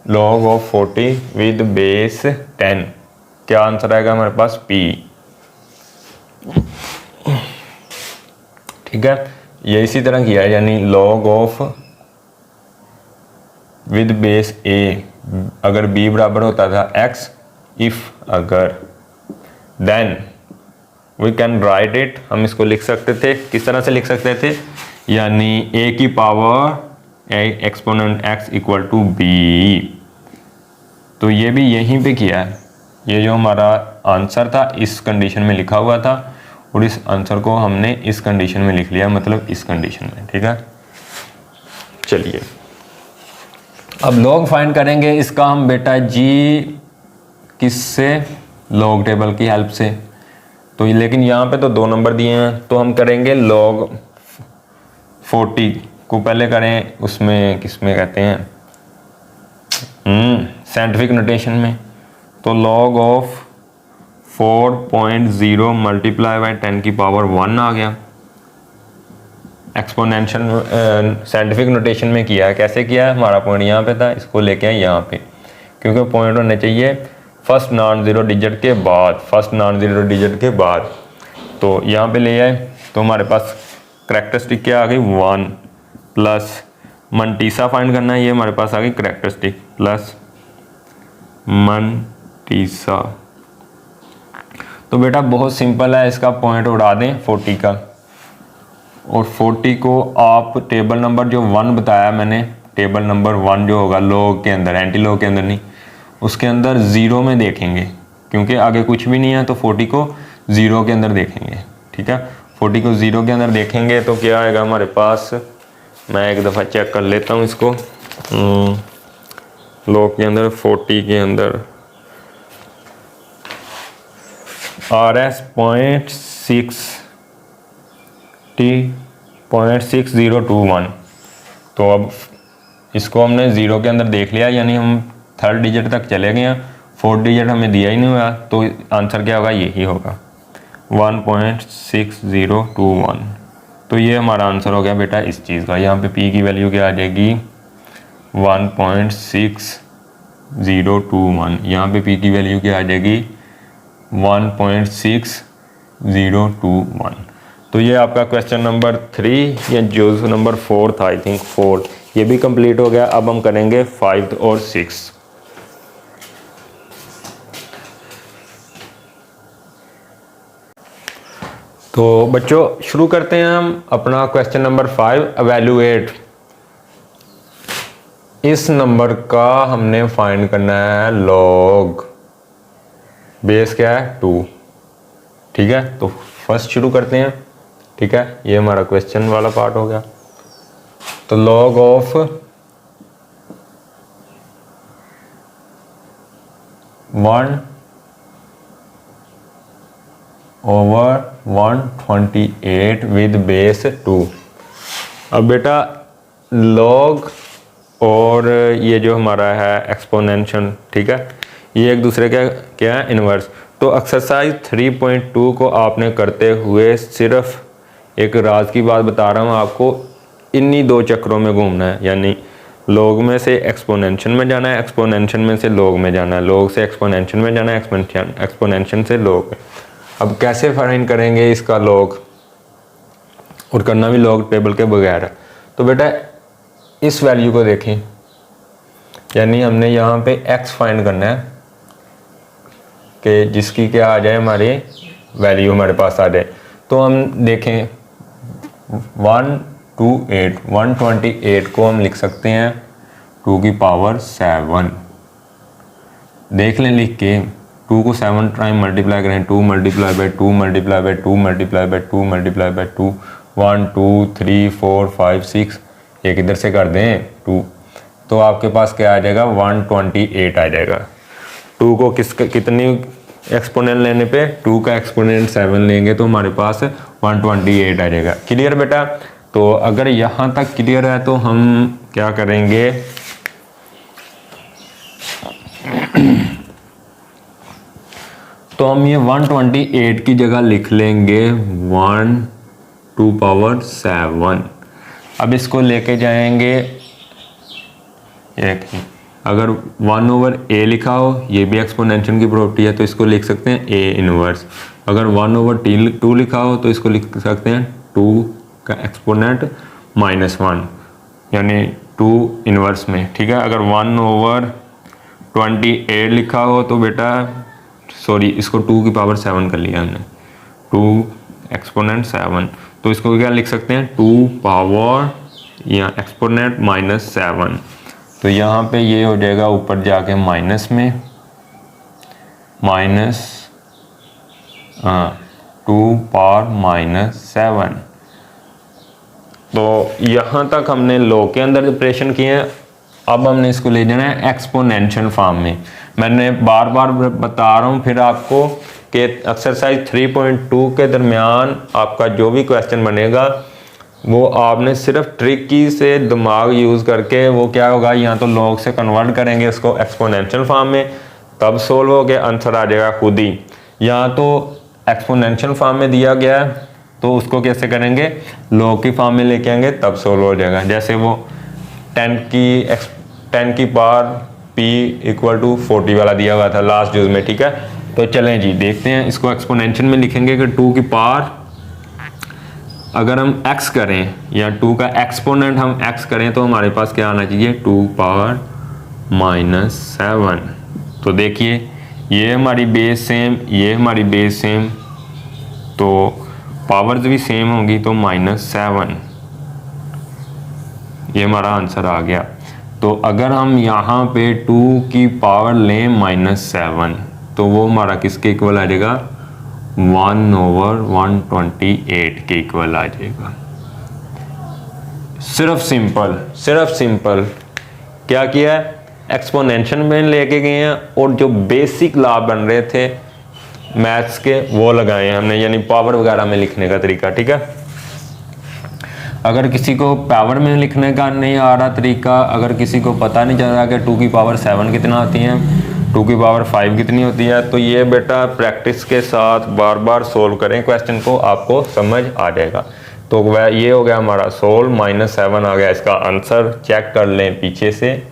[SPEAKER 1] लॉग ऑफ 40 विद बेस 10। क्या आंसर आएगा हमारे पास, P। ठीक है, ये इसी तरह किया है, यानी log of with base A, अगर B बराबर होता था X, इफ अगर, then we can write it, हम इसको लिख सकते थे, किस तरह से लिख सकते थे, यानी A की power exponent X equal to B। तो ये भी यहीं पे किया है, ये जो हमारा आंसर था इस कंडीशन में लिखा हुआ था, और इस आंसर को हमने इस कंडीशन में लिख लिया, मतलब इस कंडीशन में। ठीक है, चलिए अब लॉग फाइंड करेंगे इसका हम बेटा जी, किससे, लॉग टेबल की हेल्प से। तो लेकिन यहाँ पे तो 2 नंबर दिए हैं, तो हम करेंगे लॉग 40 को पहले करें, उसमें किसमें कहते हैं, साइंटिफिक नोटेशन में। तो लॉग ऑफ 4.0 मल्टीप्लाई बाई 10 की पावर 1 आ गया। एक्सपोनेंशियल साइंटिफिक नोटेशन में किया है, कैसे किया है, हमारा पॉइंट यहाँ पे था, इसको लेके आए यहाँ पे, क्योंकि पॉइंट होने चाहिए फर्स्ट नॉन ज़ीरो डिजिट के बाद, तो यहाँ पे ले आए, तो हमारे पास करैक्टरिस्टिक क्या आ गई 1 प्लस मंटीसा फाइंड करना है, ये हमारे पास आ गई करैक्टरिस्टिक प्लस मंटीसा। तो बेटा बहुत सिंपल है, इसका पॉइंट उड़ा दें 40 का, और 40 को आप टेबल नंबर जो 1 बताया मैंने, टेबल नंबर 1 जो होगा लॉग के अंदर, एंटी लॉग के अंदर नहीं, उसके अंदर 0 में देखेंगे, क्योंकि आगे कुछ भी नहीं है तो 40 को 0 के अंदर देखेंगे। ठीक है, 40 को 0 के अंदर देखेंगे तो क्या आएगा हमारे पास, मैं एक दफ़ा चेक कर लेता हूँ इसको। लॉग के अंदर 40 के अंदर RS 0.6021। तो अब इसको हमने 0 के अंदर देख लिया, यानी हम 3rd डिजिट तक चले गए हैं, 4th डिजिट हमें दिया ही नहीं हुआ, तो आंसर क्या होगा, यही होगा 1.6021। तो ये हमारा आंसर हो गया बेटा इस चीज़ का। यहाँ पे P की वैल्यू क्या आ जाएगी 1.6021, यहाँ पे P की वैल्यू क्या आ जाएगी 1.6021। तो ये आपका क्वेश्चन नंबर 3 या जो नंबर 4 था, आई थिंक 4, ये भी कंप्लीट हो गया। अब हम करेंगे 5 और 6। तो बच्चों शुरू करते हैं हम अपना क्वेश्चन नंबर 5, एवेल्युएट। इस नंबर का हमने फाइंड करना है लॉग, बेस क्या है 2। ठीक है, तो फर्स्ट शुरू करते हैं। ठीक है, ये हमारा क्वेश्चन वाला पार्ट हो गया। तो लॉग ऑफ 1/128 विद बेस 2। अब बेटा लॉग और ये जो हमारा है एक्सपोनेंशियल, ठीक है, ये एक दूसरे का क्या है, इन्वर्स। तो एक्सरसाइज 3.2 को आपने करते हुए सिर्फ एक राज की बात बता रहा हूँ आपको, इन्हीं 2 चक्रों में घूमना है, यानी लॉग में से एक्सपोनेंशियल में जाना है, एक्सपोनेंशियल में से लॉग में जाना है, लॉग से एक्सपोनेंशियल में जाना है, एक्सपोनेंशियल से लॉग में। अब कैसे फाइंड करेंगे इसका लॉग, और करना भी लॉग टेबल के बगैर है। तो बेटा इस वैल्यू को देखें, यानी हमने यहाँ पे x फाइंड करना है कि जिसकी क्या आ जाए, हमारी वैल्यू हमारे पास आ जाए। तो हम देखें 128 को हम लिख सकते हैं 2 की पावर 7। देख लें लिख के, 2 को 7 टाइम मल्टीप्लाई करें, 2 multiply by 2 multiply by 2 multiply by 2 multiply by 2, 1 2 3 4 5 6, एक इधर से कर दें 2, तो आपके पास क्या आ जाएगा 128 आ जाएगा। 2 को कितनी एक्सपोनेंट लेने पे, 2 का एक्सपोनेंट 7 लेंगे तो हमारे पास 128 आ जाएगा। क्लियर बेटा? तो अगर यहाँ तक क्लियर है तो हम क्या करेंगे, तो हम ये 128 की जगह लिख लेंगे 1 2 पावर 7। अब इसको लेके जाएंगे, एक अगर 1/a लिखा हो, ये भी एक्सपोनेंशियल की प्रॉपर्टी है, तो इसको लिख सकते हैं a इनवर्स। अगर 1/2 लिखा हो तो इसको लिख सकते हैं 2 का एक्सपोनेंट -1, यानी 2 इनवर्स में। ठीक है, अगर 1/28 लिखा हो तो बेटा, सॉरी इसको 2 की पावर 7 कर लिया हमने, 2 एक्सपोनेंट 7, तो इसको क्या लिख सकते हैं 2 पावर या एक्सपोनेंट -7। तो यहाँ पे ये हो जाएगा ऊपर जाके माइनस में, -2 पावर -7। तो यहाँ तक हमने लॉग के अंदर ऑपरेशन किए हैं। अब हमने इसको ले जाना है एक्सपोनेंशियल फॉर्म में। मैंने बार बार बता रहा हूँ फिर आपको कि एक्सरसाइज 3.2 के दरमियान आपका जो भी क्वेश्चन बनेगा वो आपने सिर्फ ट्रिकी से दिमाग यूज़ करके, वो क्या होगा, या तो लॉग से कन्वर्ट करेंगे उसको एक्सपोनेंशियल फॉर्म में, तब सोल्व हो गया, आंसर आ जाएगा खुद ही। या तो एक्सपोनेंशियल फॉर्म में दिया गया है तो उसको कैसे करेंगे, लॉग की फॉर्म में लेके आएंगे, तब सोल्व हो जाएगा। जैसे वो 10 की पावर p = 40 वाला दिया हुआ था लास्ट यूज में। ठीक है, तो चलें जी देखते हैं, इसको एक्सपोनेंशियल में लिखेंगे कि 2 की पावर अगर हम x करें या 2 का एक्सपोनेंट हम x करें तो हमारे पास क्या आना चाहिए 2 पावर -7। तो देखिए ये हमारी बेस सेम, ये हमारी बेस सेम, तो पावर्स भी सेम होंगी, तो -7, ये हमारा आंसर आ गया। तो अगर हम यहाँ पे 2 की पावर लें -7, तो वो हमारा किसके इक्वल आ जाएगा, 1/128 के इक्वल आ जाएगा। सिर्फ सिंपल क्या किया है, एक्सपोनेंशियल में लेके गए हैं और जो बेसिक लॉ बन रहे थे मैथ्स के वो लगाए हैं हमने, यानी पावर वगैरह में लिखने का तरीका। ठीक है, अगर किसी को पावर में लिखने का नहीं आ रहा तरीका, अगर किसी को पता नहीं चल रहा कि 2 की पावर 7 कितना होती है, 2 की पावर 5 कितनी होती है, तो ये बेटा प्रैक्टिस के साथ बार बार सोल्व करें क्वेश्चन को, आपको समझ आ जाएगा। तो वह ये हो गया हमारा सोल्व, -7 आ गया इसका आंसर, चेक कर लें पीछे से।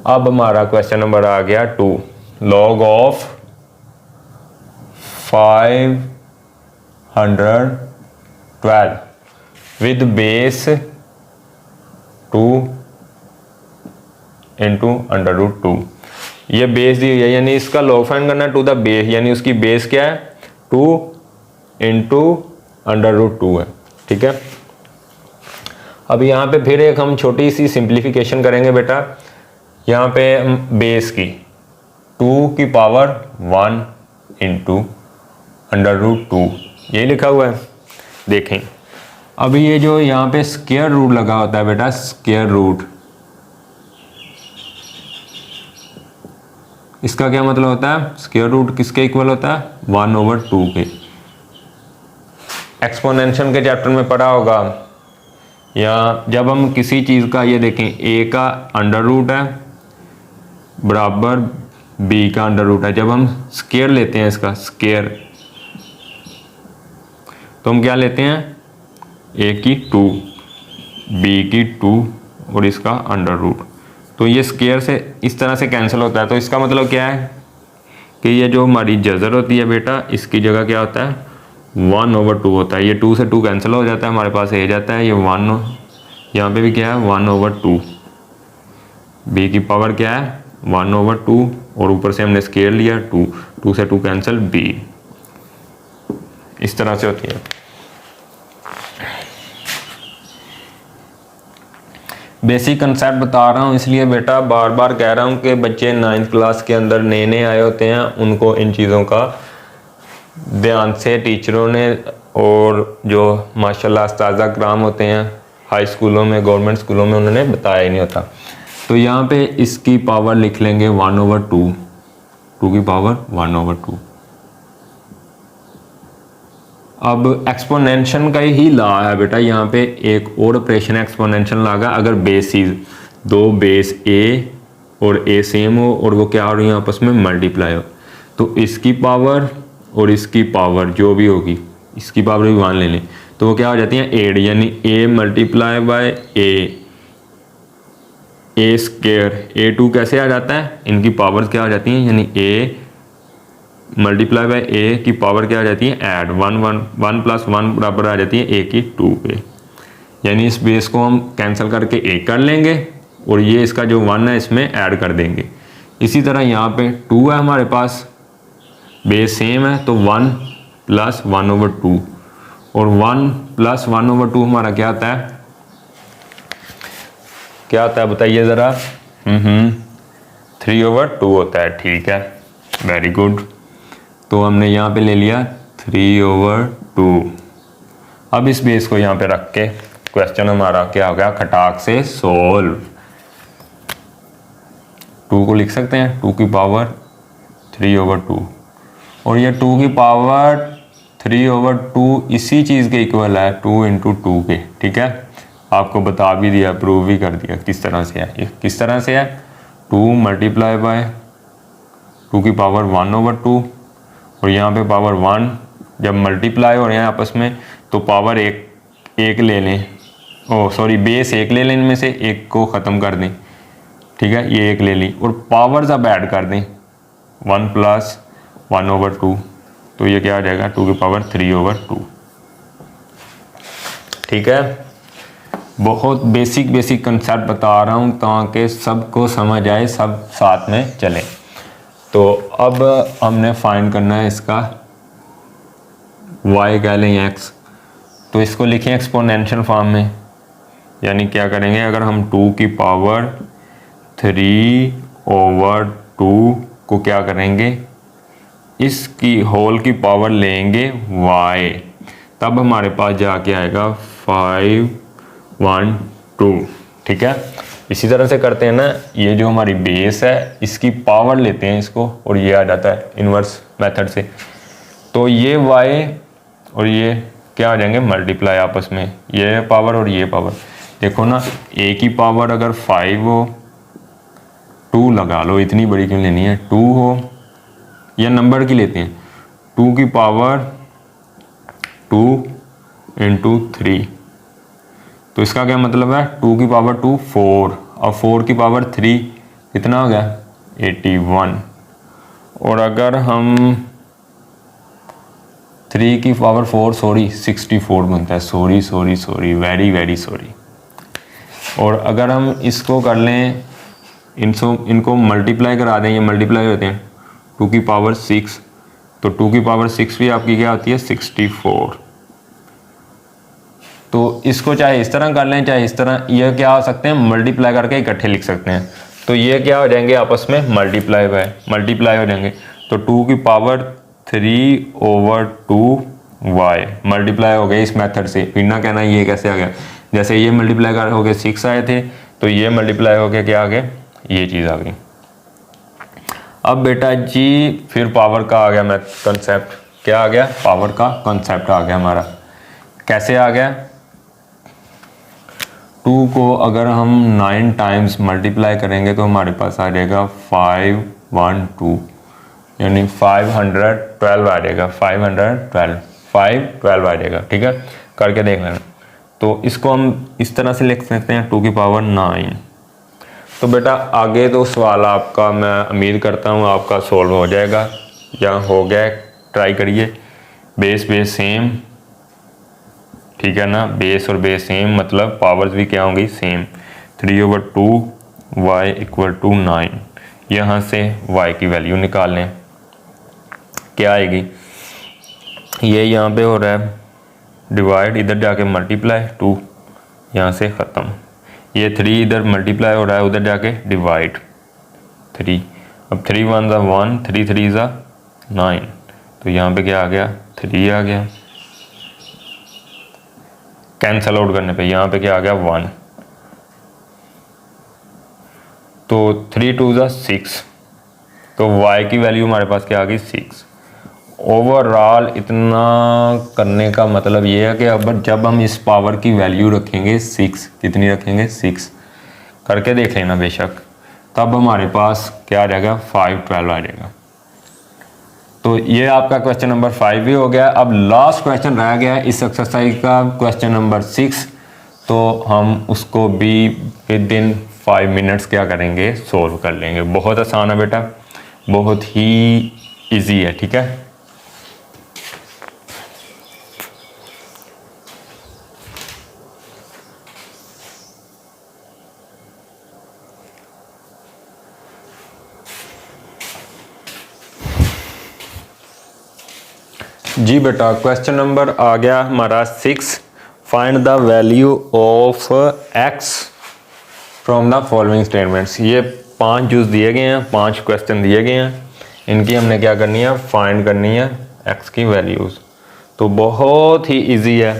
[SPEAKER 1] अब हमारा क्वेश्चन नंबर आ गया 2, log of 512 with base 2 into √2। ये बेस दी हुई है, यानी इसका लॉग फाइंड करना है टू द बेस, यानी उसकी बेस क्या है, 2 इंटू √2 है। ठीक है, अब यहाँ पे फिर एक हम छोटी सी सिंप्लीफिकेशन करेंगे बेटा। यहाँ पे हम बेस की 2 की पावर 1 इंटू √2 ये लिखा हुआ है। देखें अब ये जो यहाँ पे स्क्वायर रूट लगा होता है बेटा, स्क्वायर रूट, इसका क्या मतलब होता है, स्क्वायर रूट किसके इक्वल होता है, 1/2 के। एक्सपोनेंशियल के चैप्टर में पढ़ा होगा, या जब हम किसी चीज़ का, ये देखें a का अंडर रूट है बराबर b का अंडर रूट है, जब हम स्क्वायर लेते हैं इसका स्क्वायर, तो हम क्या लेते हैं, a की 2, b की 2 और इसका अंडर रूट, तो ये स्क्वायर से इस तरह से कैंसिल होता है। तो इसका मतलब क्या है कि ये जो हमारी जज़र होती है बेटा, इसकी जगह क्या होता है, 1/2 होता है। ये 2 से 2 कैंसिल हो जाता है, हमारे पास a जाता है, ये 1, यहाँ पे भी क्या है 1/2, b की पावर क्या है 1/2 और ऊपर से हमने स्क्वायर लिया 2, 2 से 2 कैंसिल b, इस तरह से होती है। बेसिक कंसेप्ट बता रहा हूँ इसलिए बेटा बार बार कह रहा हूँ कि बच्चे 9th क्लास के अंदर नए नए आए होते हैं, उनको इन चीज़ों का ध्यान से टीचरों ने और जो माशाल्लाह उस्ताद कराम होते हैं हाई स्कूलों में, गवर्नमेंट स्कूलों में, उन्होंने बताया ही नहीं होता। तो यहाँ पे इसकी पावर लिख लेंगे 1/2, 2 की पावर 1/2। अब एक्सपोनेंशियल का ही लॉ है बेटा, यहाँ पे एक और ऑपरेशन एक्सपोनेंशियल लॉ का, अगर बेसिस 2 बेस a और a सेम हो और वो क्या हो रही है आपस में मल्टीप्लाई हो, तो इसकी पावर और इसकी पावर जो भी होगी, इसकी पावर भी 1 ले लें, तो वो क्या हो जाती है 8, यानी a multiply by a square, a2 कैसे आ जाता है, इनकी पावर क्या हो जाती हैं, यानी a मल्टीप्लाई बाय a की पावर क्या आ जाती है ऐड 1 + 1 बराबर आ जाती है a की 2 पे, यानी इस बेस को हम कैंसिल करके a कर लेंगे और ये इसका जो 1 है इसमें ऐड कर देंगे। इसी तरह यहाँ पे 2 है हमारे पास, बेस सेम है, तो 1 + 1/2 और 1 + 1/2 हमारा क्या आता है, क्या आता है बताइए ज़रा, 3/2 होता है। ठीक है, वेरी गुड। तो हमने यहाँ पे ले लिया 3/2। अब इस बेस को यहाँ पे रख के क्वेश्चन हमारा क्या हो गया, खटाक से सोल्व। 2 को लिख सकते हैं 2 की पावर 3/2 और ये 2 की पावर 3/2 इसी चीज़ के इक्वल है 2 × 2 के। ठीक है, आपको बता भी दिया, प्रूव भी कर दिया किस तरह से है। ये किस तरह से है, 2 मल्टीप्लाई बाय 2 की पावर 1/2 और यहाँ पे पावर 1, जब मल्टीप्लाई हो रहे हैं आपस में तो पावर एक ले लें, बेस 1 ले लें, इनमें से एक को ख़त्म कर दें। ठीक है, ये 1 ले ली और पावर्स अब ऐड कर दें 1 + 1/2, तो ये क्या आ जाएगा 2 की पावर 3/2। ठीक है, बहुत बेसिक कंसेप्ट बता रहा हूँ ताकि सबको समझ आए, सब साथ में चलें। तो अब हमने फाइंड करना है इसका y कह लें x, तो इसको लिखें एक्सपोनेंशियल फॉर्म में। यानी क्या करेंगे, अगर हम 2 की पावर 3/2 को क्या करेंगे, इसकी होल की पावर लेंगे y, तब हमारे पास जाके आएगा 512। ठीक है, इसी तरह से करते हैं ना, ये जो हमारी बेस है इसकी पावर लेते हैं इसको, और ये आ जाता है इन्वर्स मेथड से। तो ये y और ये क्या आ जाएंगे, मल्टीप्लाई आपस में, ये पावर और ये पावर। देखो ना, a की पावर अगर 5 हो, 2 लगा लो, इतनी बड़ी क्यों लेनी है, 2 हो, या नंबर की लेते हैं, 2 की पावर 2 इंटू 3, तो इसका क्या मतलब है, 2 की पावर 2 4, और 4 की पावर 3 कितना हो गया 81। और अगर हम 3 की पावर 4 64 बनता है, सॉरी वेरी सॉरी। और अगर हम इसको कर लें, इनको मल्टीप्लाई करा दें, ये मल्टीप्लाई होते हैं 2 की पावर 6, तो 2 की पावर 6 भी आपकी क्या होती है 64। तो इसको चाहे इस तरह कर लें चाहे इस तरह, ये क्या हो सकते हैं मल्टीप्लाई करके इकट्ठे लिख सकते हैं। तो ये क्या हो जाएंगे आपस में मल्टीप्लाई हो जाएंगे। तो 2 की पावर 3/2 y मल्टीप्लाई हो गए इस मेथड से। फिर ना कहना ये कैसे आ गया, जैसे ये मल्टीप्लाई कर हो गए 6 आए थे, तो ये मल्टीप्लाई हो गया क्या आ गया, ये चीज़ आ गई। अब बेटा जी फिर पावर का आ गया कंसेप्ट, क्या आ गया, पावर का कंसेप्ट आ गया हमारा। कैसे आ गया, 2 को अगर हम 9 टाइम्स मल्टीप्लाई करेंगे तो हमारे पास आ जाएगा 512, यानी 512 आ जाएगा, 512 आ जाएगा। ठीक है, करके देख लेना। तो इसको हम इस तरह से लिख सकते हैं 2 की पावर 9। तो बेटा आगे तो सवाल आपका मैं उम्मीद करता हूँ आपका सॉल्व हो जाएगा, या हो गया, ट्राई करिए। बेस सेम, ठीक है ना, बेस और बेस सेम मतलब पावर्स भी क्या होंगी सेम। 3/2 y = 9, यहाँ से y की वैल्यू निकाल लें, क्या आएगी, ये यहाँ पे हो रहा है डिवाइड, इधर जाके मल्टीप्लाई, 2 यहाँ से ख़त्म, ये 3 इधर मल्टीप्लाई हो रहा है, उधर जाके डिवाइड 3। अब 3 1 ज़ा 1, 3 3 ज़ा 9, तो यहाँ पे क्या आ गया 3 आ गया। कैंसल आउट करने पे यहाँ पे क्या आ गया 1, तो 3 2 ज़ा 6, तो y की वैल्यू हमारे पास क्या आ गई 6। ओवरऑल इतना करने का मतलब ये है कि अब जब हम इस पावर की वैल्यू रखेंगे 6, कितनी रखेंगे 6, करके देख लेना बेशक, तब हमारे पास क्या आ जाएगा 512 आ जाएगा। तो ये आपका क्वेश्चन नंबर 5 भी हो गया। अब लास्ट क्वेश्चन रह गया है इस एक्सरसाइज का, क्वेश्चन नंबर 6, तो हम उसको भी विदिन 5 मिनट्स क्या करेंगे सोल्व कर लेंगे। बहुत आसान है बेटा, बहुत ही इजी है। ठीक है, जी बेटा क्वेश्चन नंबर आ गया हमारा 6, find the value of x from the following statements. ये 5 जूस दिए गए हैं, 5 क्वेश्चन दिए गए हैं, इनकी हमने क्या करनी है फाइंड करनी है x की वैल्यूज़। तो बहुत ही इजी है,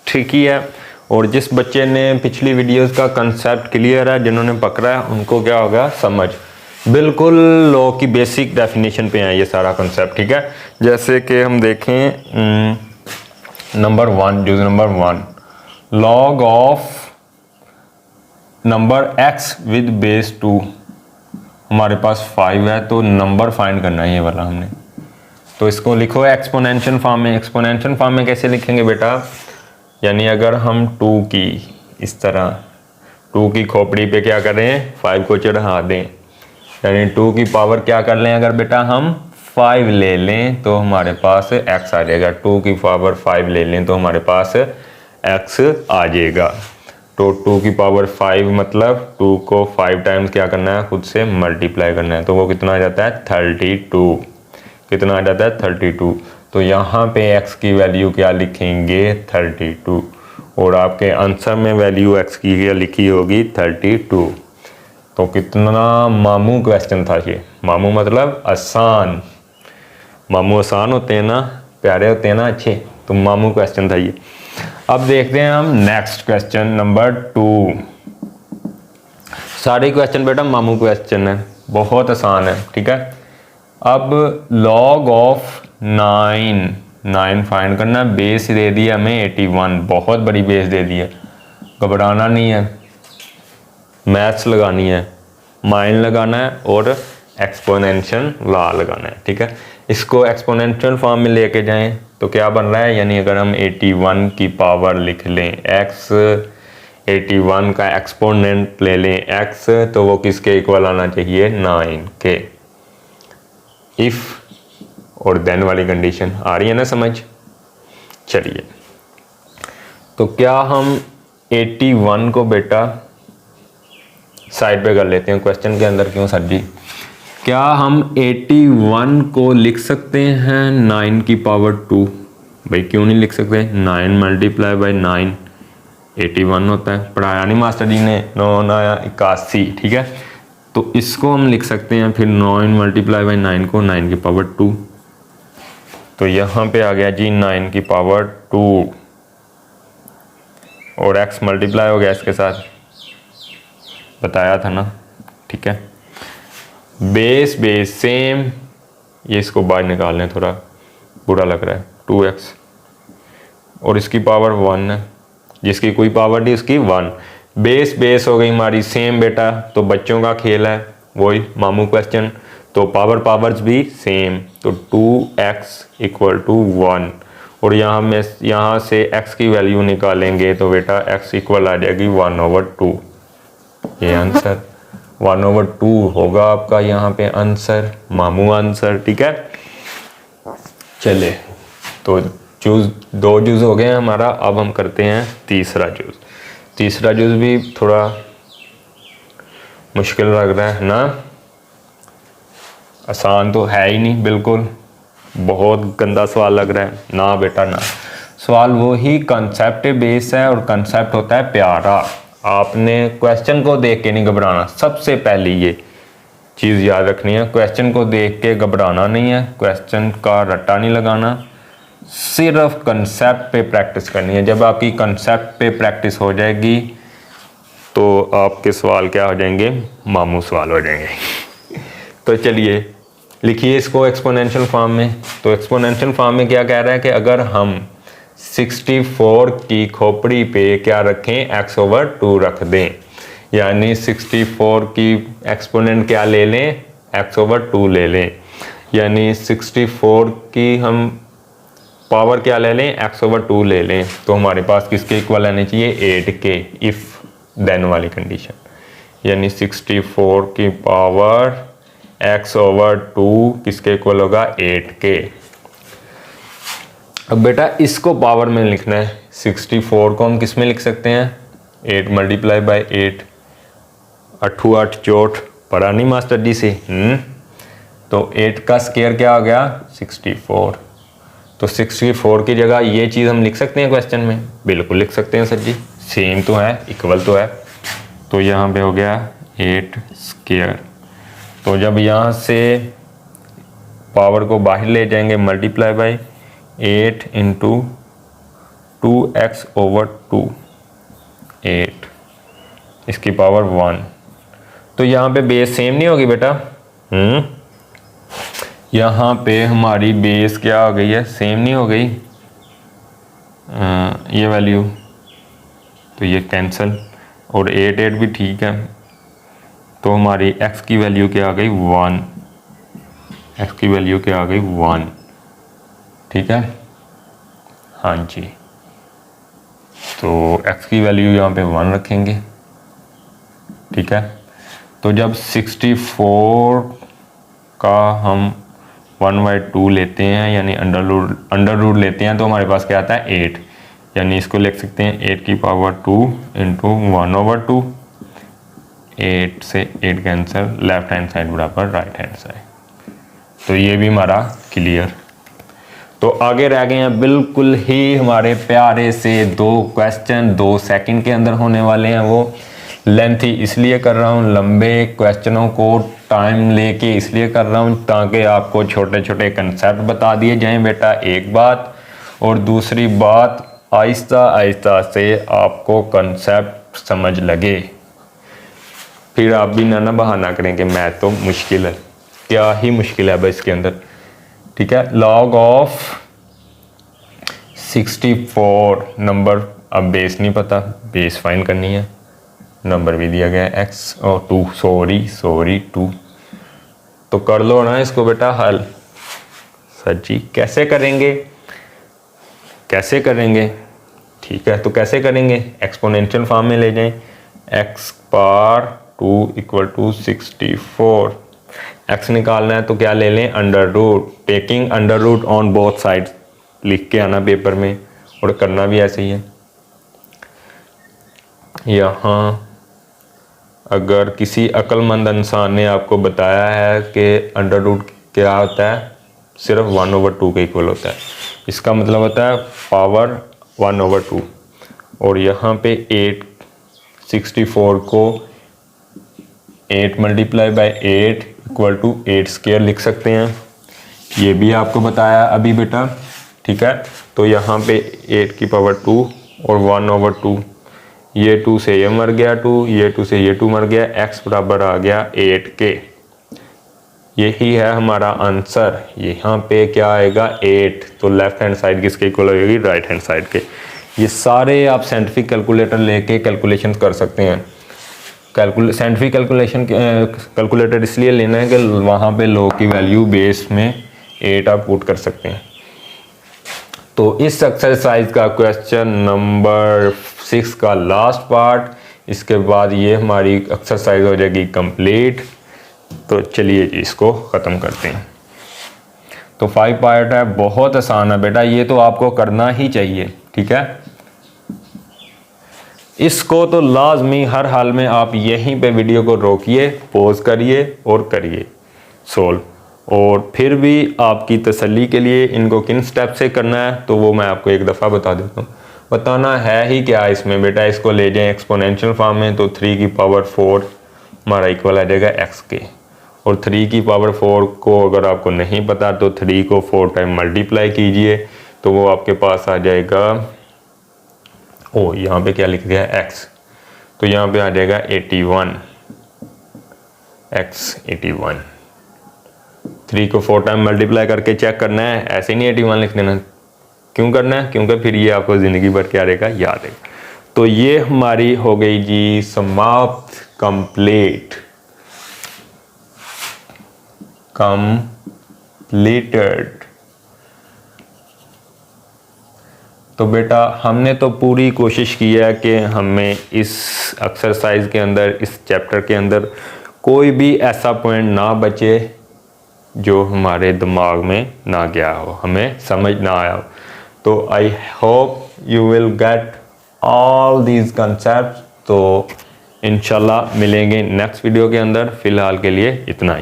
[SPEAKER 1] ट्रिकी है, और जिस बच्चे ने पिछली वीडियोस का कंसेप्ट क्लियर है, जिन्होंने पकड़ा है, उनको क्या होगा समझ, बिल्कुल लॉ की बेसिक डेफिनेशन पे है ये सारा कंसेप्ट। ठीक है, जैसे कि हम देखें number 1, juice number 1, log of number x with base 2, हमारे पास 5 है, तो नंबर फाइंड करना है ये वाला हमने। तो इसको लिखो एक्सपोनेंशियल फॉर्म में। एक्सपोनेंशियल फॉर्म में कैसे लिखेंगे बेटा, यानी अगर हम 2 की इस तरह 2 की खोपड़ी पे क्या करें 5 को चढ़ा दें, यानी 2 की पावर क्या कर लें, अगर बेटा हम 5 ले लें तो हमारे पास x आ जाएगा। 2 की पावर 5 ले लें तो हमारे पास x आ जाएगा। तो 2 की पावर 5 मतलब 2 को 5 टाइम्स क्या करना है, खुद से मल्टीप्लाई करना है, तो वो कितना आ जाता है 32। कितना आ जाता है 32। तो यहाँ पे x की वैल्यू क्या लिखेंगे 32, और आपके आंसर में वैल्यू x की क्या लिखी होगी 32। तो कितना मामू क्वेश्चन था ये। मामू मतलब आसान, मामू आसान होते हैं ना, प्यारे होते हैं ना, अच्छे, तो मामू क्वेश्चन था ये। अब देखते हैं हम नेक्स्ट क्वेश्चन नंबर 2। सारे क्वेश्चन बेटा मामू क्वेश्चन है, बहुत आसान है, ठीक है। अब लॉग ऑफ 9 फाइंड करना, बेस दे दिया हमें 81, बहुत बड़ी बेस दे दी है, घबराना नहीं है, मैथ्स लगानी है, माइंड लगाना है और एक्सपोनेंशियल लॉ लगाना है, ठीक है। इसको एक्सपोनेंशियल फॉर्म में लेके जाएं तो क्या बन रहा है, यानी अगर हम 81 की पावर लिख लें x, 81 का एक्सपोनेंट ले लें x, तो वो किसके इक्वल आना चाहिए 9 के। इफ़ और देन वाली कंडीशन आ रही है ना समझ। चलिए, तो क्या हम 81 को बेटा साइड पे कर लेते हैं, क्वेश्चन के अंदर क्यों सर जी। क्या हम 81 को लिख सकते हैं 9 की पावर 2? भाई क्यों नहीं लिख सकते, 9 मल्टीप्लाई बाई 9 81 होता है, पढ़ाया नहीं मास्टर जी ने, 9 9 81, ठीक है। तो इसको हम लिख सकते हैं फिर 9 मल्टीप्लाई बाई 9 को 9 की पावर 2, तो यहाँ पे आ गया जी 9 की पावर 2, और x मल्टीप्लाई हो गया इसके साथ, बताया था ना, ठीक है। बेस बेस सेम, ये इसको बाहर निकाल लें, थोड़ा बुरा लग रहा है, 2x, और इसकी पावर 1 है, जिसकी कोई पावर नहीं उसकी 1, बेस बेस हो गई हमारी सेम बेटा। तो बच्चों का खेल है, वही मामू क्वेश्चन, तो पावर पावर्स भी सेम, तो 2x इक्वल टू 1, और यहाँ से x की वैल्यू निकालेंगे तो बेटा x इक्वल आ जाएगी 1/2। ये आंसर 1/2 होगा आपका यहाँ पे आंसर, मामू आंसर, ठीक है। चले, तो जूस 2 जूस हो गए हमारा, अब हम करते हैं तीसरा जूस। तीसरा जूस भी थोड़ा मुश्किल लग रहा है ना, आसान तो है ही नहीं बिल्कुल, बहुत गंदा सवाल लग रहा है ना बेटा ना। सवाल वो ही कंसेप्ट बेस है, और कंसेप्ट होता है प्यारा। आपने क्वेश्चन को देख के नहीं घबराना, सबसे पहले ये चीज़ याद रखनी है, क्वेश्चन को देख के घबराना नहीं है, क्वेश्चन का रट्टा नहीं लगाना, सिर्फ कंसेप्ट पे प्रैक्टिस करनी है। जब आपकी कंसेप्ट पे प्रैक्टिस हो जाएगी तो आपके सवाल क्या हो जाएंगे, मामू सवाल हो जाएंगे। तो चलिए लिखिए इसको एक्सपोनेंशियल फॉर्म में। तो एक्सपोनेंशियल फॉर्म में क्या कह रहा है कि अगर हम 64 की खोपड़ी पे क्या रखें, x/2 रख दें, यानी 64 की एक्सपोनेंट क्या ले लें, x/2 ले लें, यानी 64 की हम पावर क्या ले लें, x/2 ले लें, तो हमारे पास किसके इक्वल आने चाहिए 8 के, इफ़ देन वाली कंडीशन, यानी 64 की पावर x/2 किसके इक्वल होगा 8 के। अब बेटा इसको पावर में लिखना है, 64 को हम किस में लिख सकते हैं, 8 मल्टीप्लाई बाई 8, 8 8 64, पढ़ा नहीं मास्टर जी से। तो 8 का स्क्वायर क्या हो गया 64, तो 64 की जगह ये चीज़ हम लिख सकते हैं क्वेश्चन में, बिल्कुल लिख सकते हैं सर जी, सेम तो है, इक्वल तो है। तो यहाँ पे हो गया 8 स्क्वायर, तो जब यहाँ से पावर को बाहर ले जाएंगे मल्टीप्लाई बाई 8 इंटू 2x/2, 8, इसकी पावर 1, तो यहाँ पे बेस सेम नहीं होगी बेटा, यहाँ पे हमारी बेस क्या हो गई है, सेम नहीं हो गई, ये वैल्यू, तो ये कैंसिल, और 8 8 भी ठीक है, तो हमारी x की वैल्यू क्या आ गई 1, x की वैल्यू क्या आ गई 1, ठीक है, हाँ जी। तो x की वैल्यू यहाँ पे 1 रखेंगे, ठीक है। तो जब 64 का हम 1/2 लेते हैं, यानी अंडर रूट लेते हैं, तो हमारे पास क्या आता है 8, यानी इसको लिख सकते हैं 8 की पावर 2 इंटू 1/2। 8 से 8 कैंसिल, लेफ्ट हैंड साइड बराबर राइट हैंड साइड। तो ये भी हमारा क्लियर। तो आगे रह गए हैं बिल्कुल ही हमारे प्यारे से 2 क्वेश्चन 2 सेकंड के अंदर होने वाले हैं। वो लेंथी इसलिए कर रहा हूँ, लंबे क्वेश्चनों को टाइम लेके इसलिए कर रहा हूँ ताकि आपको छोटे छोटे कंसेप्ट बता दिए जाएं बेटा, एक बात। और दूसरी बात, आहिस्ता आहिस्ता से आपको कंसेप्ट समझ लगे। फिर आप भी ना बहाना करें कि मैथ तो मुश्किल है। क्या ही मुश्किल है बस इसके अंदर, ठीक है। लॉग ऑफ 64 नंबर, अब बेस नहीं पता, बेस फाइंड करनी है। नंबर भी दिया गया है x और 2, सॉरी 2। तो कर लो ना इसको बेटा हल। सर जी कैसे करेंगे, कैसे करेंगे? ठीक है, तो कैसे करेंगे? एक्सपोनेंशियल फॉर्म में ले जाएं। x power 2 equal to 64। x निकालना है तो क्या ले लें? Under root. Taking under root on both side लिख के आना पेपर में, और करना भी ऐसे ही है। यहाँ अगर किसी अक्लमंद इंसान ने आपको बताया है कि अंडर रूट क्या होता है, सिर्फ 1/2 के इक्वल होता है, इसका मतलब होता है पावर 1/2। और यहाँ पे 64 को 8 multiply by 8 equal to 8 square लिख सकते हैं। ये भी आपको बताया अभी बेटा, ठीक है। तो यहाँ पे 8 की पावर 2 और 1/2, ये 2 से ये मर गया 2, ये 2 से ये 2 मर गया, x बराबर आ गया 8 के। यही है हमारा आंसर। यहाँ पे क्या आएगा? 8। तो लेफ्ट हैंड साइड किसके इक्वल होगी? राइट हैंड साइड के। ये सारे आप साइंटिफिक कैलकुलेटर लेके कैलकुलेशन कर सकते हैं। साइंटिफिक कैलकुलेटर इसलिए लेना है कि वहाँ पे log की वैल्यू बेस में 8 आप पुट कर सकते हैं। तो इस एक्सरसाइज का क्वेश्चन नंबर 6 का लास्ट पार्ट, इसके बाद ये हमारी एक्सरसाइज हो जाएगी कंप्लीट। तो चलिए इसको ख़त्म करते हैं। तो 5 पार्ट है, बहुत आसान है बेटा, ये तो आपको करना ही चाहिए, ठीक है। इसको तो लाजमी हर हाल में आप यहीं पे वीडियो को रोकिए, पॉज करिए और करिए सोल्व। और फिर भी आपकी तसल्ली के लिए इनको किन स्टेप से करना है तो वो मैं आपको एक दफ़ा बता देता हूँ। बताना है ही क्या इसमें बेटा, इसको ले जाएं एक्सपोनेंशियल फॉर्म में, तो 3 की पावर 4 हमारा इक्वल आ जाएगा x के। और 3 की पावर 4 को अगर आपको नहीं पता तो 3 को 4 टाइम मल्टीप्लाई कीजिए तो वो आपके पास आ जाएगा, ओ यहाँ पे क्या लिख दिया है x, तो यहाँ पे आ जाएगा 81, x 81। 3 को 4 टाइम मल्टीप्लाई करके चेक करना है, ऐसे नहीं 81 लिख देना। क्यों करना है? क्योंकि फिर ये आपको ज़िंदगी भर क्या रहेगा, याद है। तो ये हमारी हो गई जी समाप्त, कंप्लीट, कंप्लीटेड। तो बेटा हमने तो पूरी कोशिश की है कि हमें इस एक्सरसाइज के अंदर, इस चैप्टर के अंदर कोई भी ऐसा पॉइंट ना बचे जो हमारे दिमाग में ना गया हो, हमें समझ ना आया हो। तो I hope you will get all these concept. तो इंशाल्लाह मिलेंगे नेक्स्ट वीडियो के अंदर। फ़िलहाल के लिए इतना ही।